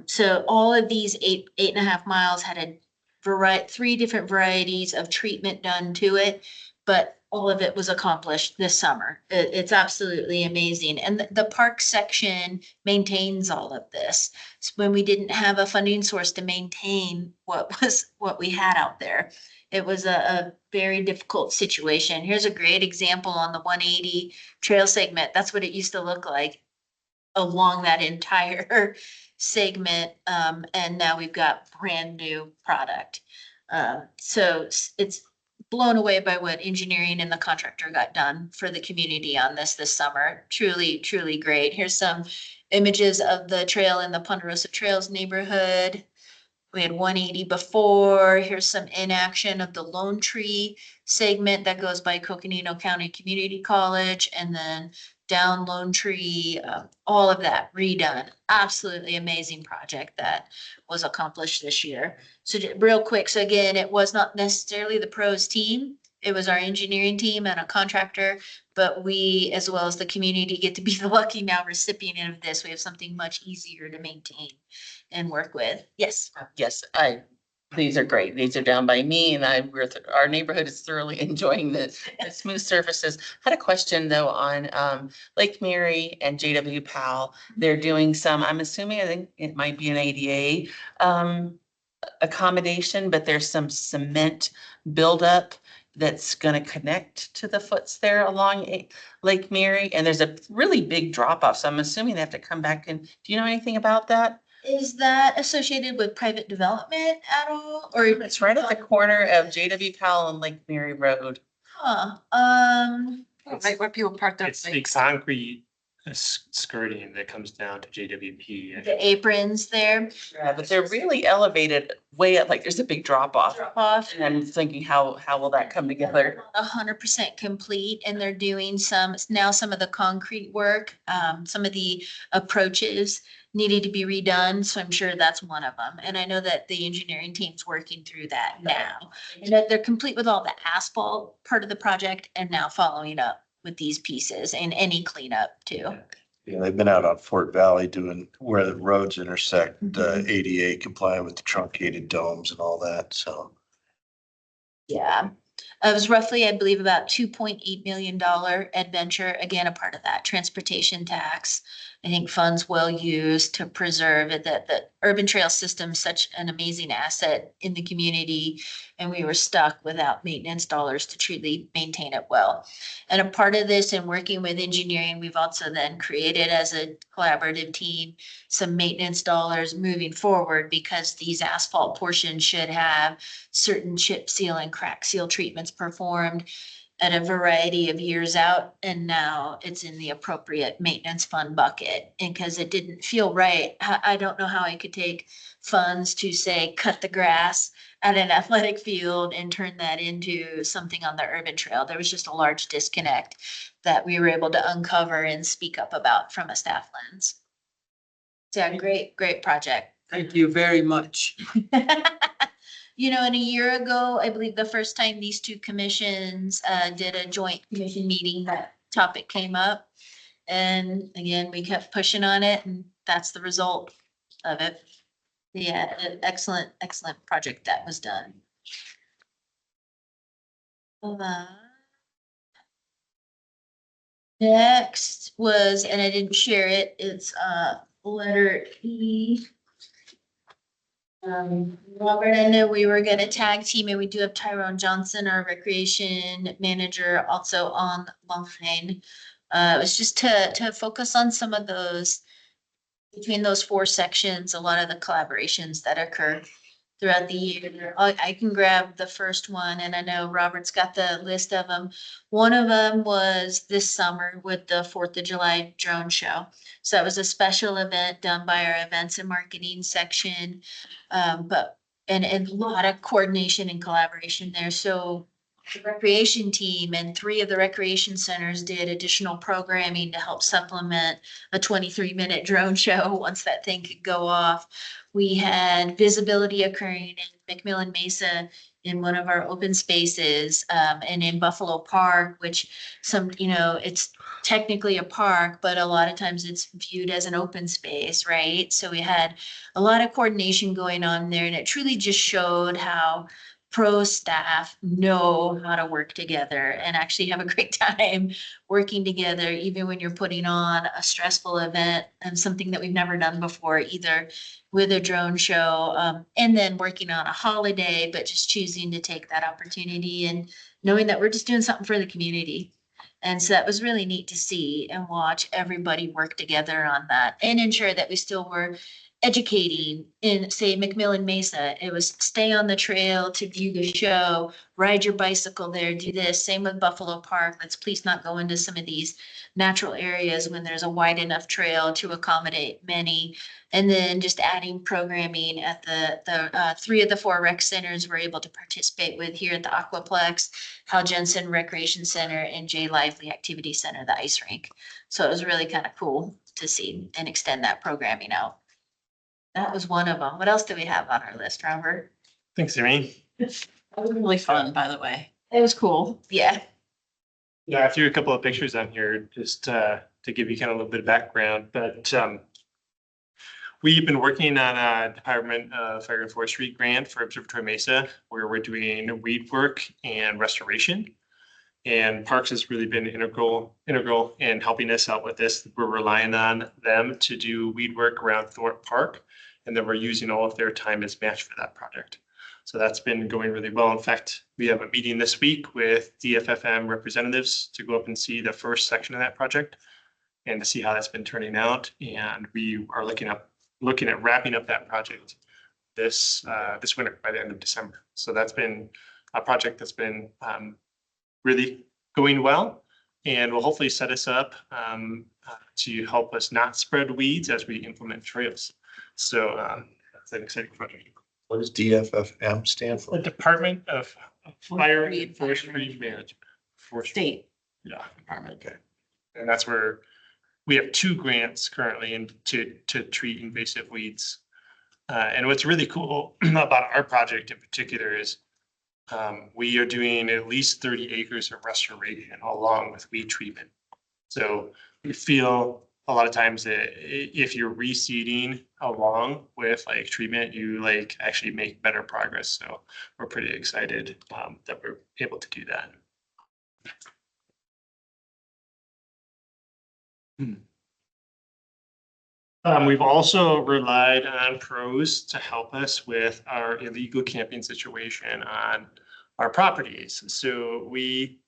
So all of these eight and a half miles had a three different varieties of treatment done to it, but all of it was accomplished this summer. It's absolutely amazing. And the park section maintains all of this. So when we didn't have a funding source to maintain what we had out there, it was a very difficult situation. Here's a great example on the 180 trail segment. That's what it used to look like along that entire segment. And now we've got brand new product. So it's blown away by what engineering and the contractor got done for the community on this summer. Truly, truly great. Here's some images of the trail in the Ponderosa Trails neighborhood. We had 180 before. Here's some inaction of the Lone Tree segment that goes by Coconino County Community College, and then down Lone Tree, all of that redone. Absolutely amazing project that was accomplished this year. So real quick, so again, it was not necessarily the pros team. It was our engineering team and a contractor, but we, as well as the community, get to be the lucky now recipient of this. We have something much easier to maintain and work with. Yes. Yes, these are great. These are down by me and our neighborhood is thoroughly enjoying the smooth surfaces. Had a question though on, Lake Mary and JW Powell. They're doing some, I'm assuming, I think it might be an ADA, accommodation, but there's some cement buildup that's gonna connect to the foots there along Lake Mary. And there's a really big drop off. So I'm assuming they have to come back and, do you know anything about that? Is that associated with private development at all? Or It's right at the corner of JW Powell and Lake Mary Road. Right where people park their. It's the concrete skirting that comes down to JWP. the aprons there, Yeah, but they're really elevated way up, like there's a big drop off. drop off. And I'm thinking, how will that come together? 100% complete, and they're doing some of the concrete work. Some of the approaches needed to be redone, so I'm sure that's one of them. And I know that the engineering team's working through that now. And that they're complete with all the asphalt part of the project and now following up with these pieces and any cleanup too. Yeah, they've been out on Fort Valley doing where the roads intersect, ADA compliant with the truncated domes and all that, so. Yeah. It was roughly, I believe, about $2.8 million adventure, again, a part of that transportation tax. I think funds well used to preserve it, that the urban trail system is such an amazing asset in the community. And we were stuck without maintenance dollars to truly maintain it well. And a part of this and working with engineering, we've also then created as a collaborative team, some maintenance dollars moving forward, because these asphalt portions should have certain chip seal and crack seal treatments performed at a variety of years out, and now it's in the appropriate maintenance fund bucket. And because it didn't feel right, I don't know how I could take funds to say, cut the grass at an athletic field and turn that into something on the urban trail. There was just a large disconnect that we were able to uncover and speak up about from a staff lens. So great project. Thank you very much. You know, and a year ago, I believe the first time these two commissions did a joint commission meeting, that topic came up. And again, we kept pushing on it, and that's the result of it. Yeah, excellent project that was done. Next was, and I didn't share it, it's letter E. Robert, I know we were gonna tag team, and we do have Tyrone Johnson, our recreation manager, also online. It was just to focus on some of those, between those four sections, a lot of the collaborations that occur throughout the year. I can grab the first one, and I know Robert's got the list of them. One of them was this summer with the 4th of July drone show. So that was a special event done by our events and marketing section. And a lot of coordination and collaboration there. So the recreation team and 3 of the recreation centers did additional programming to help supplement a 23-minute drone show once that thing could go off. We had visibility occurring in McMillan Mesa in one of our open spaces, and in Buffalo Park, which it's technically a park, but a lot of times it's viewed as an open space, right? So we had a lot of coordination going on there, and it truly just showed how pro staff know how to work together and actually have a great time working together, even when you're putting on a stressful event and something that we've never done before, either with a drone show, and then working on a holiday, but just choosing to take that opportunity and knowing that we're just doing something for the community. And so that was really neat to see and watch everybody work together on that and ensure that we still were educating in, say, McMillan Mesa. It was stay on the trail to view the show, ride your bicycle there, do this. Same with Buffalo Park. Let's please not go into some of these natural areas when there's a wide enough trail to accommodate many. And then just adding programming at the 3 of the 4 rec centers we're able to participate with here at the Aquaplex, Hal Jensen Recreation Center, and Jay Lively Activity Center, the ice rink. So it was really kind of cool to see and extend that programming out. That was one of them. What else do we have on our list, Robert? Thanks, Amy. That was really fun, by the way. It was cool. Yeah. Yeah, I threw a couple of pictures on here just to give you kind of a little bit of background, but we've been working on a Department of Fire and Forestry grant for Observatory Mesa, where we're doing weed work and restoration. And Parks has really been integral in helping us out with this. We're relying on them to do weed work around Thorpe Park, and then we're using all of their time as match for that project. So that's been going really well. In fact, we have a meeting this week with DFFM representatives to go up and see the first section of that project and to see how that's been turning out. And we are looking at wrapping up that project this winter by the end of December. So that's been a project that's been really going well and will hopefully set us up to help us not spread weeds as we implement trails. So that's an exciting project. What does DFFM stand for? The Department of Fire and Forestry Management. State. Yeah. Department. Okay. And that's where we have 2 grants currently to treat invasive weeds. And what's really cool about our project in particular is we are doing at least 30 acres of restoration along with weed treatment. So we feel a lot of times that if you're reseeding along with like treatment, you like actually make better progress. So we're pretty excited that we're able to do that. We've also relied on pros to help us with our illegal camping situation on our properties. So we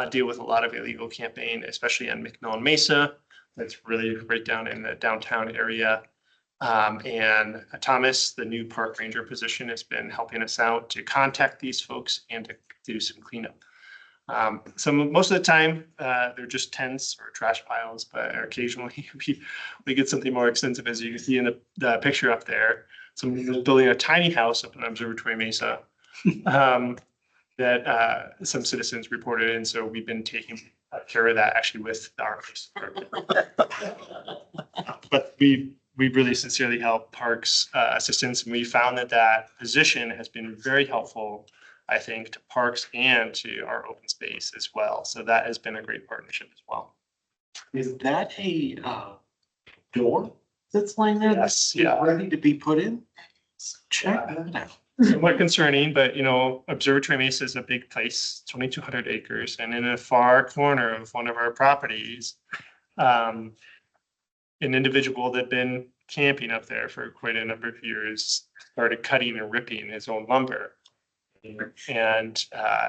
deal with a lot of illegal camping, especially on McMillan Mesa. That's really right down in the downtown area. And Thomas, the new park ranger position, has been helping us out to contact these folks and to do some cleanup. So most of the time, they're just tents or trash piles, but occasionally we get something more extensive, as you can see in the picture up there. Somebody was building a tiny house up in Observatory Mesa that some citizens reported, and so we've been taking care of that actually with our police department. But we really sincerely help Parks assistance, and we found that position has been very helpful, I think, to Parks and to our open space as well. So that has been a great partnership as well. Is that a door that's lined up? Yes, yeah. Ready to be put in? Check that out. Somewhat concerning, but Observatory Mesa is a big place, 2,200 acres, and in a far corner of one of our properties, an individual that had been camping up there for quite a number of years started cutting and ripping his own lumber. And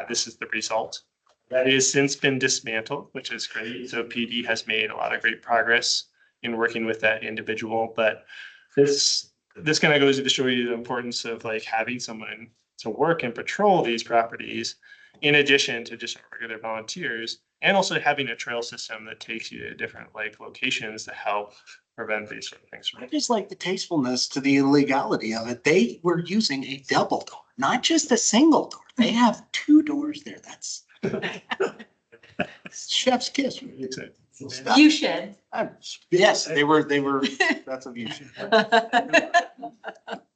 this is the result. That has since been dismantled, which is great. So PD has made a lot of great progress in working with that individual, but this kind of goes to show you the importance of like having someone to work and patrol these properties in addition to just regular volunteers, and also having a trail system that takes you to different like locations to help prevent these sort of things. I just like the tastefulness to the illegality of it. They were using a double door, not just a single door. They have two doors there. That's chef's kiss. You should. Yes, they were, that's a view.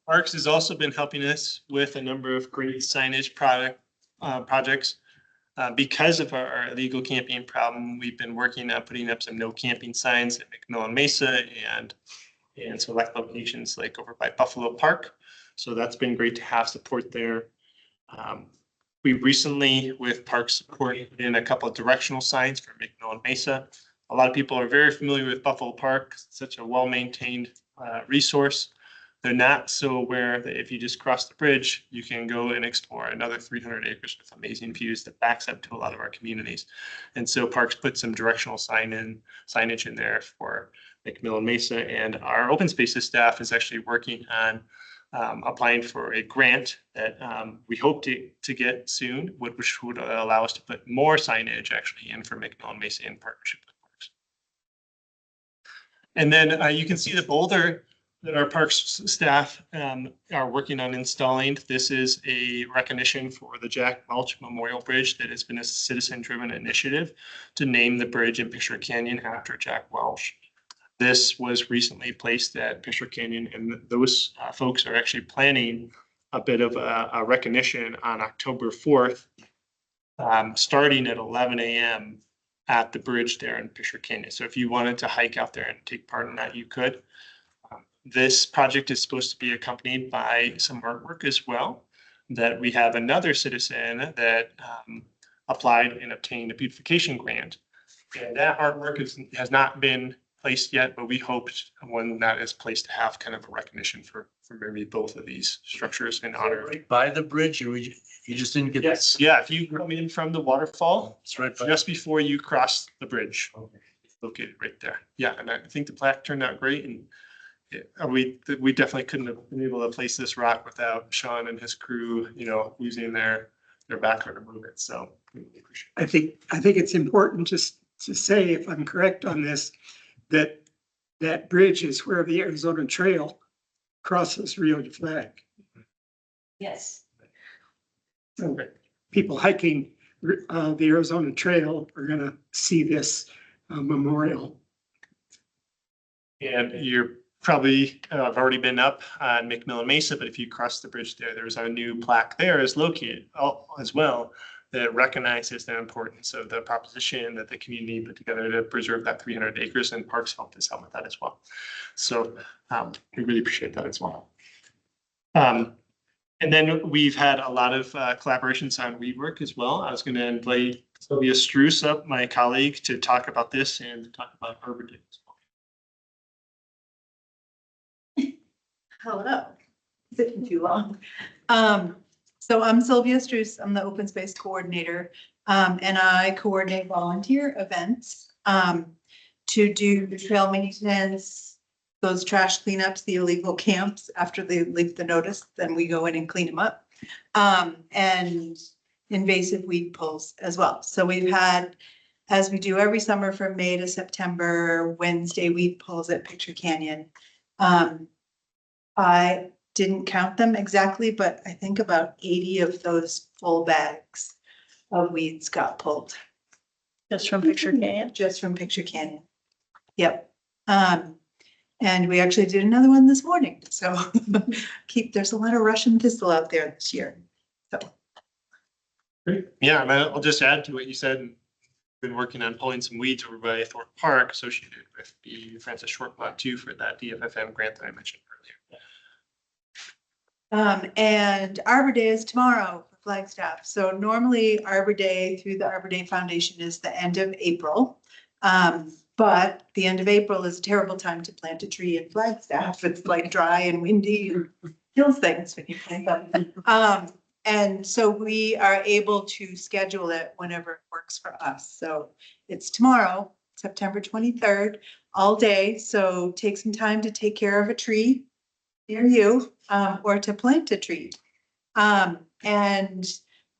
Parks has also been helping us with a number of great signage projects. Because of our illegal camping problem, we've been working on putting up some no camping signs at McMillan Mesa and select locations like over by Buffalo Park. So that's been great to have support there. We recently, with park support, put in a couple of directional signs for McMillan Mesa. A lot of people are very familiar with Buffalo Park, such a well-maintained resource. They're not so aware that if you just cross the bridge, you can go and explore another 300 acres with amazing views that backs up to a lot of our communities. And so Parks put some directional signage in there for McMillan Mesa, and our open spaces staff is actually working on applying for a grant that we hope to get soon, which would allow us to put more signage actually in for McMillan Mesa in partnership with Parks. And then you can see the boulder that our Parks staff are working on installing. This is a recognition for the Jack Welch Memorial Bridge that has been a citizen-driven initiative to name the bridge in Picture Canyon after Jack Welch. This was recently placed at Picture Canyon, and those folks are actually planning a bit of a recognition on October 4th, starting at 11 a.m. at the bridge there in Picture Canyon. So if you wanted to hike out there and take part in that, you could. This project is supposed to be accompanied by some artwork as well, that we have another citizen that applied and obtained a beautification grant. And that artwork has not been placed yet, but we hoped when that is placed to have kind of a recognition for maybe both of these structures in honor. Right by the bridge, or you just didn't get? Yes, yeah, if you come in from the waterfall, It's right by. just before you cross the bridge, Okay. located right there. Yeah, and I think the plaque turned out great, and we definitely couldn't have been able to place this rock without Sean and his crew, using their background to move it. So we really appreciate it. I think it's important just to say, if I'm correct on this, that bridge is where the Arizona Trail crosses Rio de Flag. Yes. So people hiking the Arizona Trail are gonna see this memorial. And you're probably have already been up on McMillan Mesa, but if you cross the bridge there, there's a new plaque there is located as well that recognizes the importance of the proposition that the community put together to preserve that 300 acres, and Parks helped us out with that as well. So we really appreciate that as well. And then we've had a lot of collaborations on weed work as well. I was going to invite Sylvia Struce up, my colleague, to talk about this and talk about Arbor Day as well. Hello. Sitting too long. So I'm Sylvia Struce. I'm the open space coordinator, and I coordinate volunteer events to do the trail maintenance, those trash cleanups, the illegal camps after they leave the notice, then we go in and clean them up. And invasive weed pulls as well. So we've had, as we do every summer from May to September, Wednesday weed pulls at Picture Canyon. I didn't count them exactly, but I think about 80 of those full bags of weeds got pulled. Just from Picture Canyon? Just from Picture Canyon. Yep. And we actually did another one this morning. So there's a lot of Russian thistle out there this year. So. Great. Yeah, and I'll just add to what you said. Been working on pulling some weeds over by Thorpe Park associated with the Francis Short Lot 2 for that DFFM grant that I mentioned earlier. And Arbor Day is tomorrow for Flagstaff. So normally Arbor Day through the Arbor Day Foundation is the end of April. But the end of April is a terrible time to plant a tree in Flagstaff. It's like dry and windy and kills things when you plant them. And so we are able to schedule it whenever it works for us. So it's tomorrow, September 23rd, all day. So take some time to take care of a tree near you, or to plant a tree. And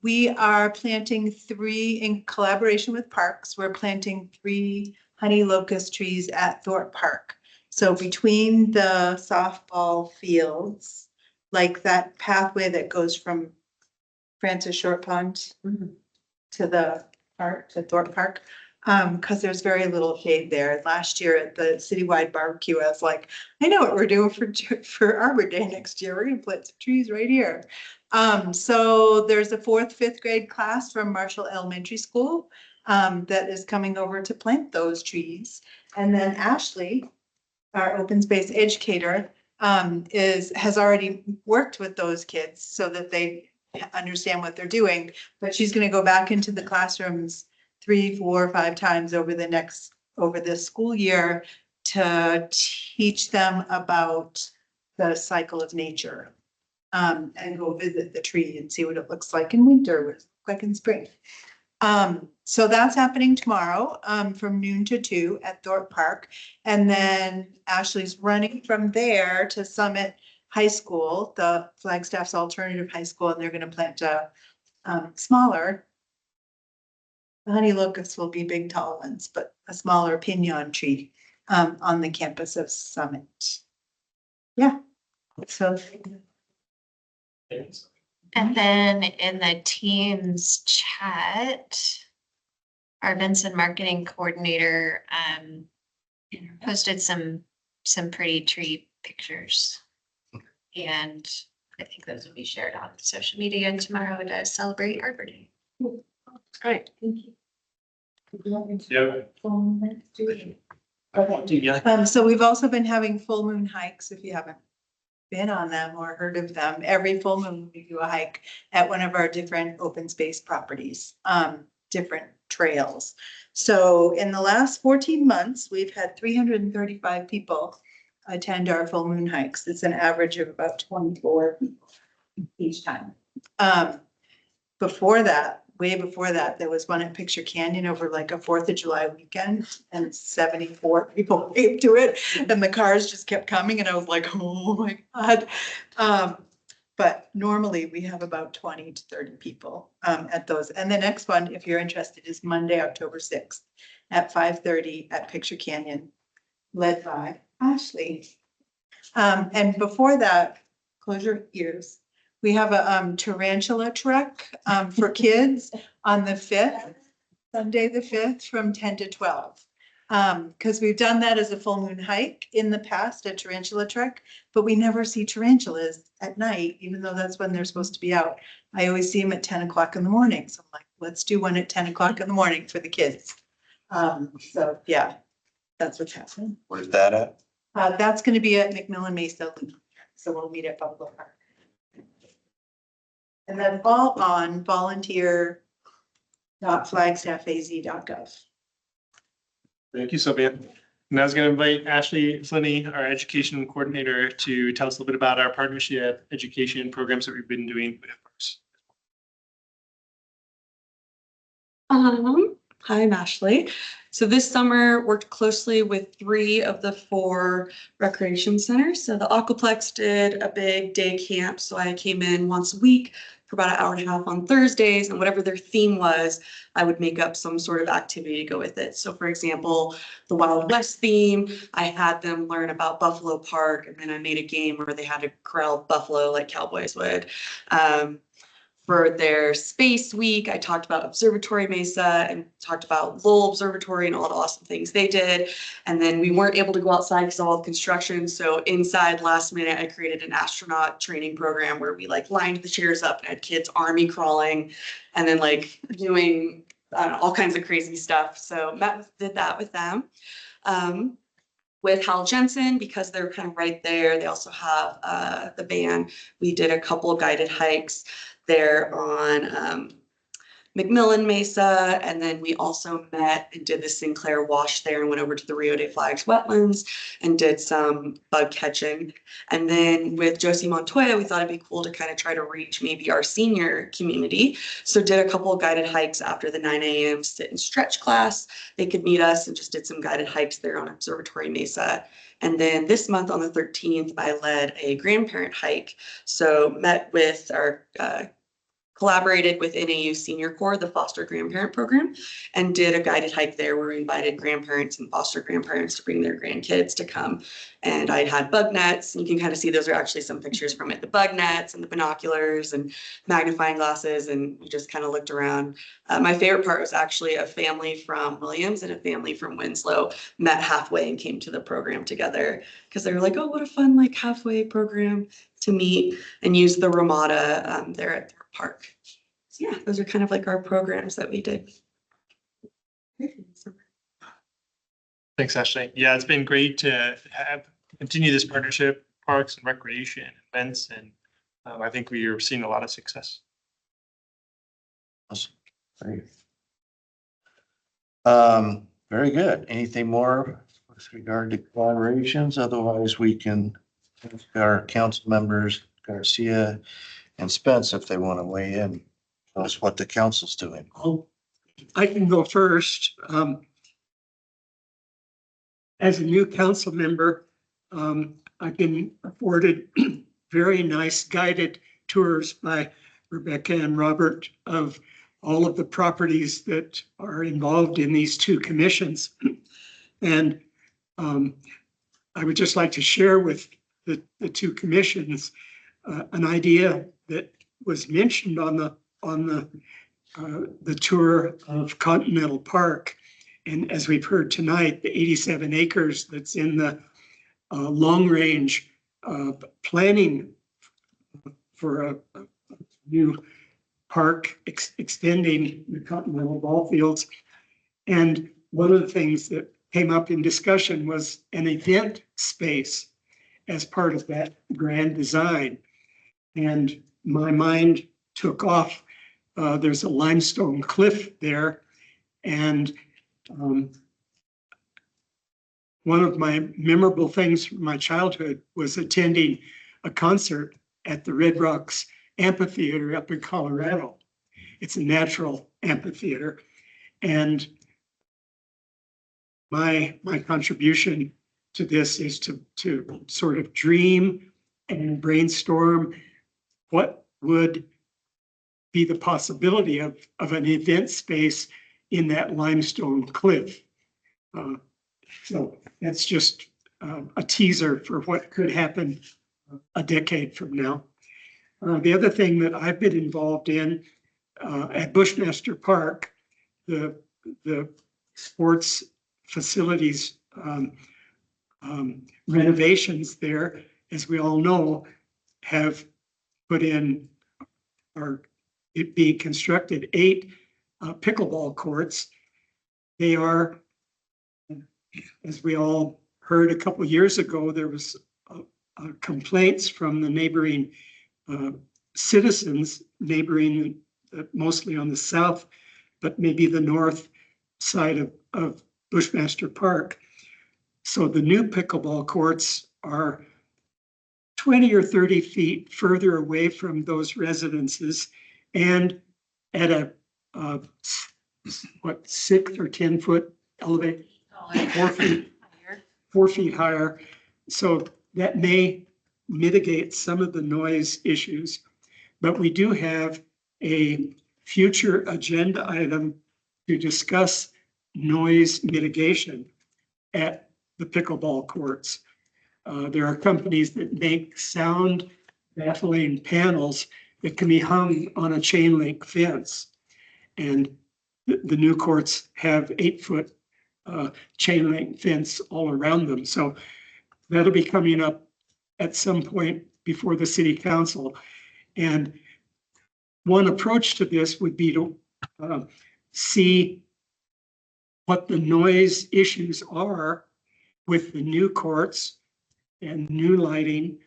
we are planting 3 in collaboration with parks. We're planting 3 honey locust trees at Thorpe Park. So between the softball fields, like that pathway that goes from Francis Short Pond to the park, to Thorpe Park. Cause there's very little shade there. Last year at the citywide barbecue, I was like, I know what we're doing for Arbor Day next year. We're gonna plant some trees right here. So there's a 4th, 5th grade class from Marshall Elementary School that is coming over to plant those trees. And then Ashley, our open space educator, has already worked with those kids so that they understand what they're doing. But she's gonna go back into the classrooms 3, 4, 5 times over this school year to teach them about the cycle of nature. And go visit the tree and see what it looks like in winter, what it looks like in spring. So that's happening tomorrow, from noon to 2 at Thorpe Park. And then Ashley's running from there to Summit High School, the Flagstaff's alternative high school, and they're gonna plant a smaller. The honey locusts will be big tall ones, but a smaller pinon tree on the campus of Summit. Yeah, so. And then in the team's chat, our events and marketing coordinator posted some pretty tree pictures. And I think those will be shared on social media and tomorrow to celebrate Arbor Day. Great. Thank you. Yeah. So we've also been having full moon hikes, if you haven't been on them or heard of them. Every full moon, we do a hike at one of our different open space properties, different trails. So in the last 14 months, we've had 335 people attend our full moon hikes. It's an average of about 24 people each time. Before that, way before that, there was one at Picture Canyon over like a 4th of July weekend, and 74 people came to it, and the cars just kept coming, and I was like, oh my God. But normally we have about 20 to 30 people at those. And the next one, if you're interested, is Monday, October 6th at 5:30 at Picture Canyon, led by Ashley. And before that, close your ears. We have a tarantula trek for kids on the 5th, Sunday the 5th, from 10 to 12. Because we've done that as a full moon hike in the past, a tarantula trek, but we never see tarantulas at night, even though that's when they're supposed to be out. I always see them at 10 o'clock in the morning. So I'm like, let's do one at 10 o'clock in the morning for the kids. So yeah, that's what's happening. Where's that at? That's going to be at McMillan Mesa Loop. So we'll meet at Buffalo Park. And that's all on volunteer.flagstaffaz.gov. Thank you, Sylvia. And I was going to invite Ashley Flinney, our education coordinator, to tell us a little bit about our partnership education programs that we've been doing with parks. Hi, I'm Ashley. So this summer worked closely with 3 of the 4 recreation centers. So the Aquaplex did a big day camp. So I came in once a week for about an hour and a half on Thursdays, and whatever their theme was, I would make up some sort of activity to go with it. So for example, the Wild West theme, I had them learn about Buffalo Park, and then I made a game where they had to corral buffalo like cowboys would. For their space week, I talked about Observatory Mesa and talked about Lowell Observatory and all the awesome things they did. And then we weren't able to go outside because of all the construction. So inside, last minute, I created an astronaut training program where we like lined the chairs up and had kids army crawling and then like doing all kinds of crazy stuff. So did that with them. With Hal Jensen, because they're kind of right there, they also have the band. We did a couple of guided hikes there on McMillan Mesa. And then we also met and did the Sinclair wash there and went over to the Rio de Flags wetlands and did some bug catching. And then with Josie Montoya, we thought it'd be cool to kind of try to reach maybe our senior community. So did a couple of guided hikes after the 9 a.m. sit and stretch class. They could meet us and just did some guided hikes there on Observatory Mesa. And then this month on the 13th, I led a grandparent hike. So met with our collaborated with NAU Senior Corps, the foster grandparent program, and did a guided hike there where we invited grandparents and foster grandparents to bring their grandkids to come. And I had bug nets, and you can kind of see those are actually some pictures from it, the bug nets and the binoculars and magnifying glasses, and we just kind of looked around. My favorite part was actually a family from Williams and a family from Winslow met halfway and came to the program together because they were like, oh, what a fun like halfway program to meet, and use the Ramada there at their park. So yeah, those are kind of like our programs that we did. Thanks, Ashley. Yeah, it's been great to continue this partnership, parks and recreation events, and I think we are seeing a lot of success. Awesome. Great. Very good. Anything more with regard to collaborations? Otherwise, we can ask our council members, Garcia and Spence, if they want to weigh in. Tell us what the council's doing. I can go first. As a new council member, I've been afforded very nice guided tours by Rebecca and Robert of all of the properties that are involved in these two commissions. And I would just like to share with the two commissions an idea that was mentioned on the tour of Continental Park. And as we've heard tonight, the 87 acres that's in the long range planning for a new park extending the Continental ball fields. And one of the things that came up in discussion was an event space as part of that grand design. And my mind took off. There's a limestone cliff there. And one of my memorable things from my childhood was attending a concert at the Red Rocks Amphitheater up in Colorado. It's a natural amphitheater. And my contribution to this is to sort of dream and brainstorm what would be the possibility of an event space in that limestone cliff. So that's just a teaser for what could happen a decade from now. The other thing that I've been involved in at Bushmaster Park, the sports facilities renovations there, as we all know, have put in, are being constructed 8 pickleball courts. They are, as we all heard a couple of years ago, there was complaints from the neighboring citizens, neighboring mostly on the south, but maybe the north side of Bushmaster Park. So the new pickleball courts are 20 or 30 feet further away from those residences and at a what, 6 or 10 foot elevation, 4 feet higher. So that may mitigate some of the noise issues, but we do have a future agenda item to discuss noise mitigation at the pickleball courts. There are companies that make sound baffling panels that can be hung on a chain link fence. And the new courts have 8-foot chain link fence all around them. So that'll be coming up at some point before the city council. And one approach to this would be to see what the noise issues are with the new courts and new lighting.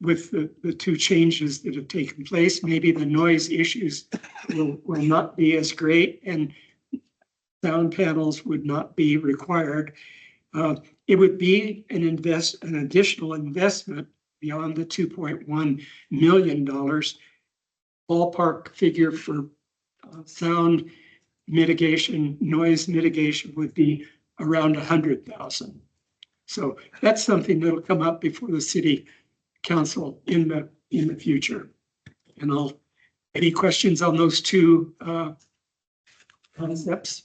with the two changes that have taken place, maybe the noise issues will not be as great and sound panels would not be required. It would be an additional investment beyond the $2.1 million. Ballpark figure for sound mitigation, noise mitigation would be around 100,000. So that's something that'll come up before the city council in the future. And any questions on those two concepts?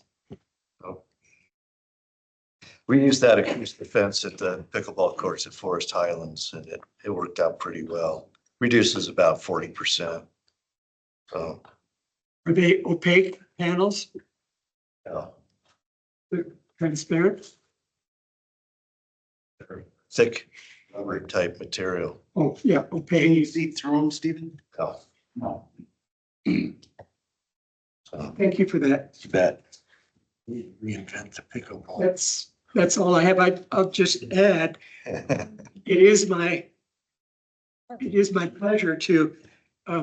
We used that acoustic fence at the pickleball courts at Forest Highlands, and it worked out pretty well. Reduces about 40%. So, Are they opaque panels, yeah, transparent? they're thick rubber type material. Oh, yeah, Can opaque. you see through them, Stephen? Oh, No. so, Thank you for that. you bet. Reinvent the pickleball. That's all I have. I'll just add, it is my pleasure to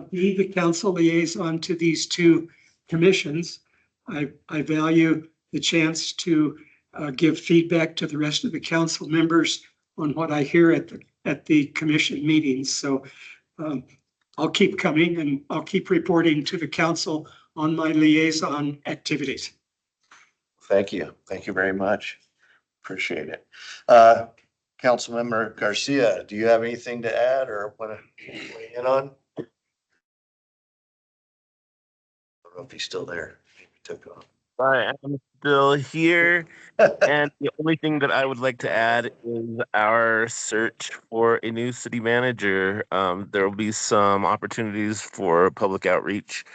be the council liaison to these two commissions. I value the chance to give feedback to the rest of the council members on what I hear at the commission meetings. So I'll keep coming and I'll keep reporting to the council on my liaison activities. Thank you. Thank you very much. Appreciate it. Councilmember Garcia, do you have anything to add or want to weigh in on? I don't know if he's still there. Maybe he took off. I am still here. And the only thing that I would like to add is our search for a new city manager. There will be some opportunities for public outreach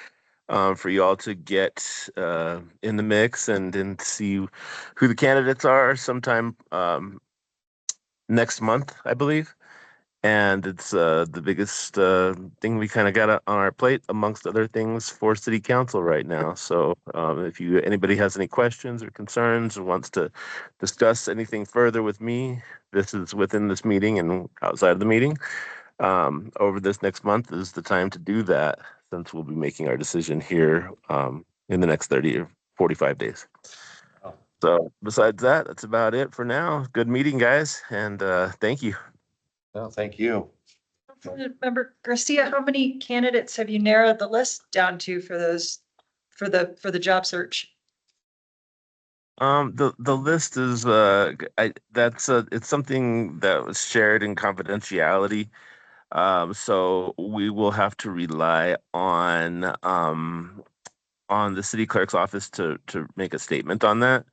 for you all to get in the mix and see who the candidates are sometime next month, I believe. And it's the biggest thing we kind of got on our plate amongst other things for city council right now. So if anybody has any questions or concerns or wants to discuss anything further with me, this is within this meeting and outside of the meeting. Over this next month is the time to do that, since we'll be making our decision here in the next 30 or 45 days. So besides that, that's about it for now. Good meeting, guys, and thank you. No, thank you. Member Garcia, how many candidates have you narrowed the list down to for the job search? The list is it's something that was shared in confidentiality. So we will have to rely on the city clerk's office to make a statement on that.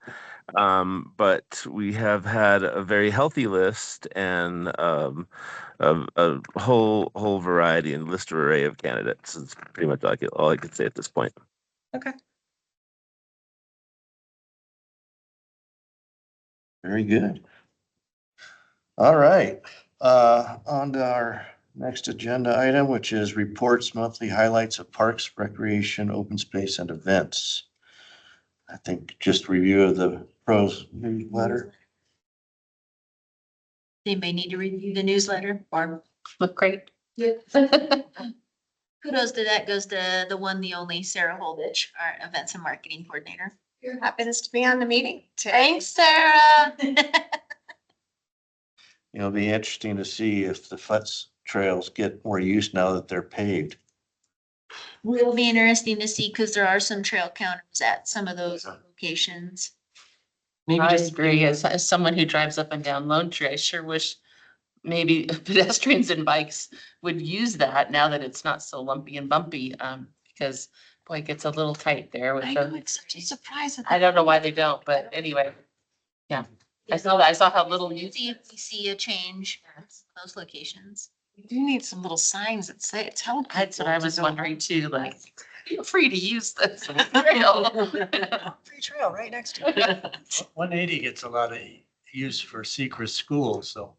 But we have had a very healthy list and a whole variety and list array of candidates. It's pretty much all I could say at this point. Okay. Very good. All right. On to our next agenda item, which is reports, monthly highlights of parks, recreation, open space, and events. I think just review of the pros newsletter. Anybody need to review the newsletter or Look great. kudos to that goes to the one, the only Sarah Holditch, our events and marketing coordinator. Your happens to be on the meeting today. Thanks, Sarah. It'll be interesting to see if the futz trails get more use now that they're paved. Will be interesting to see because there are some trail counters at some of those locations. Maybe I agree. As someone who drives up and down Lone Tree, I sure wish maybe pedestrians and bikes would use that now that it's not so lumpy and bumpy. Because boy, it gets a little tight there with I know, the, it's such a surprise. I don't know why they don't, but anyway. Yeah, I saw that. I saw how little you. See if we see a change at those locations. We do need some little signs that say, tell people. That's what I to was go. wondering too, like, feel free to use this trail. Free trail right next to it. 180 gets a lot of use for secret school, so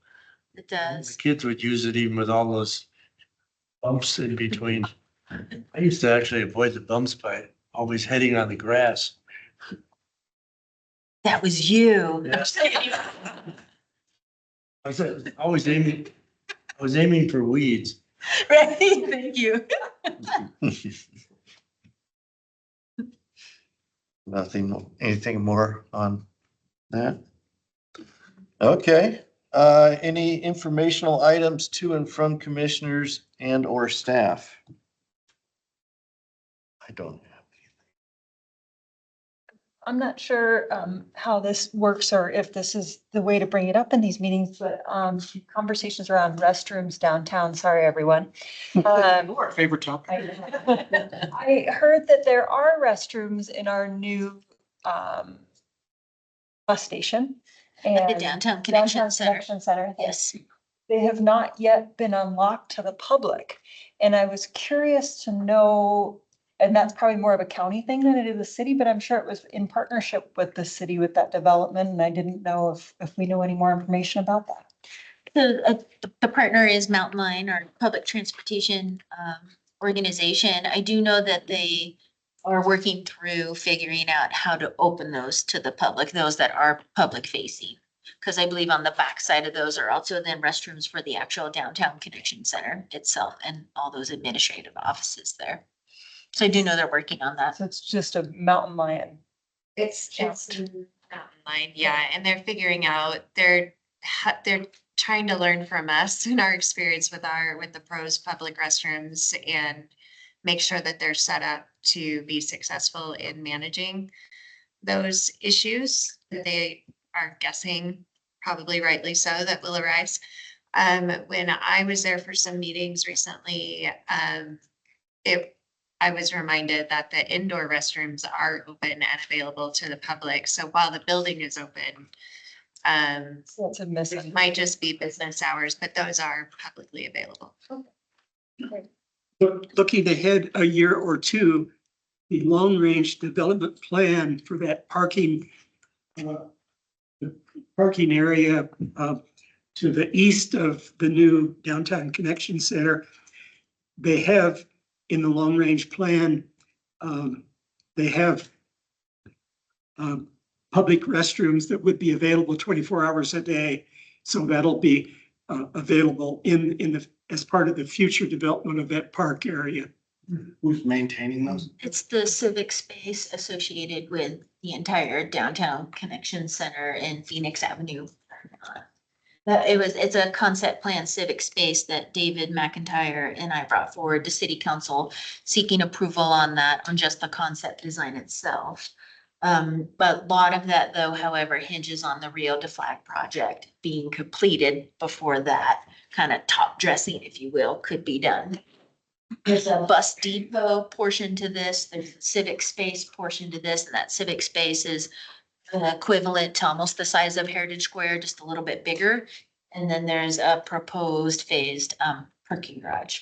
It the does. kids would use it even with all those bumps in between. I used to actually avoid the bumps by always heading on the grass. That was you. Yeah. I was always aiming I was aiming for weeds. Right, thank you. Nothing, anything more on that? Okay, any informational items to and from commissioners and or staff? I don't have. I'm not sure how this works or if this is the way to bring it up in these meetings, but conversations around restrooms downtown. Sorry, everyone. Our favorite topic. I heard that there are restrooms in our new bus station. The And Downtown Connection Center. Connection Center. Yes. They have not yet been unlocked to the public. And I was curious to know, and that's probably more of a county thing than it is a city, but I'm sure it was in partnership with the city with that development. And I didn't know if we know any more information about that. The partner is Mountain Line, our public transportation organization. I do know that they are working through figuring out how to open those to the public, those that are public facing. Because I believe on the back side of those are also then restrooms for the actual Downtown Connection Center itself and all those administrative offices there. So I do know they're working on that. So it's just a Mountain Lion. It's Mountain Line, yeah, and they're figuring out, they're trying to learn from us and our experience with the pros public restrooms and make sure that they're set up to be successful in managing those issues that they are guessing, probably rightly so, that will arise. When I was there for some meetings recently, I was reminded that the indoor restrooms are open and available to the public. So while the building is open, That's a missing. it might just be business hours, but those are publicly available. Looking ahead a year or two, the long-range development plan for that parking area to the east of the new Downtown Connection Center, they have in the long-range plan, they have public restrooms that would be available 24 hours a day. So that'll be available as part of the future development of that park area. Who's maintaining those? It's the civic space associated with the entire Downtown Connection Center and Phoenix Avenue. It's a concept plan civic space that David McIntyre and I brought forward to city council seeking approval on that, on just the concept design itself. But a lot of that though, however, hinges on the Rio de Flag project being completed before that kind of top dressing, if you will, could be done. There's a bus depot portion to this, there's a civic space portion to this, and that civic space is equivalent to almost the size of Heritage Square, just a little bit bigger. And then there's a proposed phased parking garage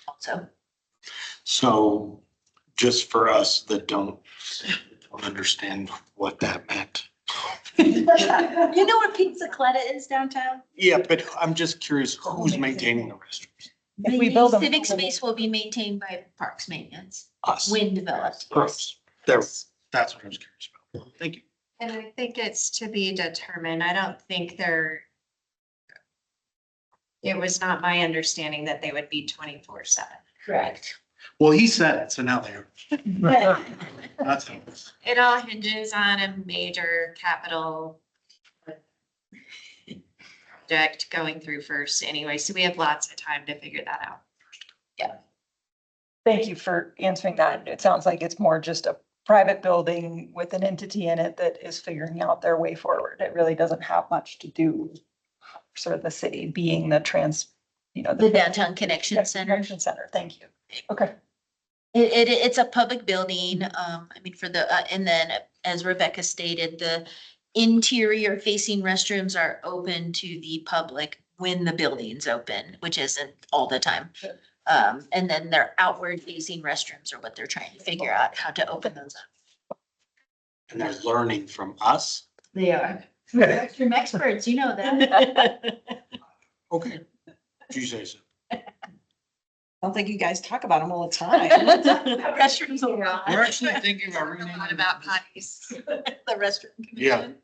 also. So just for us that don't understand what that meant. You know where Pizza Coletta is downtown? Yeah, but I'm just curious, who's maintaining the restrooms? If we build them. Civic space will be maintained by Parks Maintenance Us. when developed. Gross. That's what I was curious about. Thank you. And I think it's to be determined. I don't think it was not my understanding that they would be 24/7. Correct. Well, he said it, so now they are. That's It all hinges on a major capital project going through first anyway, so we have lots of time to figure that out. Thank you for answering that. It sounds like it's more just a private building with an entity in it that is figuring out their way forward. It really doesn't have much to do with sort of the city being the The Downtown Connection Center. Connection Center. Thank you. Okay. It's a public building, I mean, and then as Rebecca stated, the interior facing restrooms are open to the public when the building's open, which isn't all the time. Sure. And then their outward facing restrooms are what they're trying to figure out how to open those up. And they're learning from us. They are. Restroom experts, you know that. Okay. You say so. I don't think you guys talk about them all the time. Restrooms are on. We're actually thinking about What renaming. about potties? The restroom. Yeah. commission.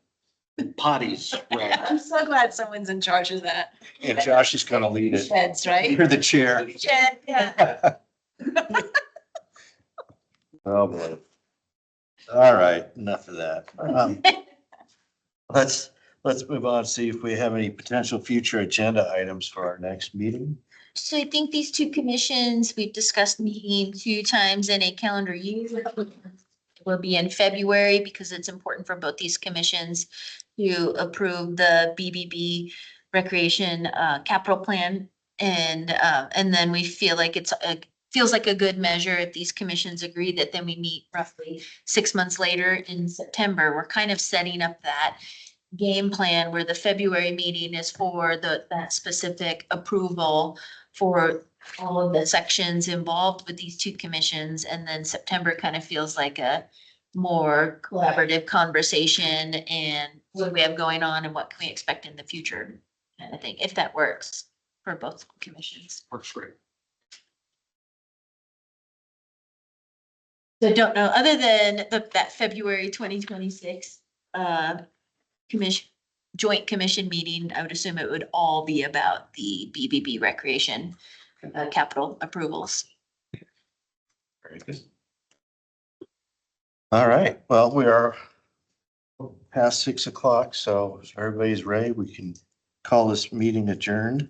potties red. I'm so glad someone's in charge of that. And Josh is gonna lead it. Sheds, right? You're the chair. Shed, yeah. Oh, boy. All right, enough of that. Let's move on, see if we have any potential future agenda items for our next meeting. So I think these two commissions, we've discussed meeting 2 times in a calendar year. Will be in February because it's important for both these commissions to approve the BBB recreation capital plan. And then we feel like feels like a good measure if these commissions agree that then we meet roughly 6 months later in September. We're kind of setting up that game plan where the February meeting is for that specific approval for all of the sections involved with these two commissions. And then September kind of feels like a more collaborative conversation and what we have going on and what can we expect in the future. And I think if that works for both commissions. Works great. So I don't know, other than that February 2026 commission, joint commission meeting, I would assume it would all be about the BBB recreation capital approvals. Very good. All right, well, we are past 6 o'clock, so if everybody's ready, we can call this meeting adjourned.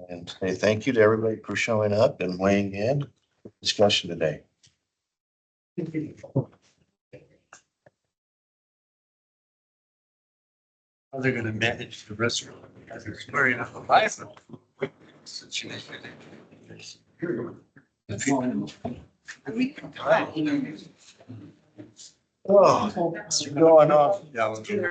And say thank you to everybody for showing up and weighing in discussion today. How they're gonna manage the restaurant. Because there's very enough of life. Oh, what's going on? Yeah.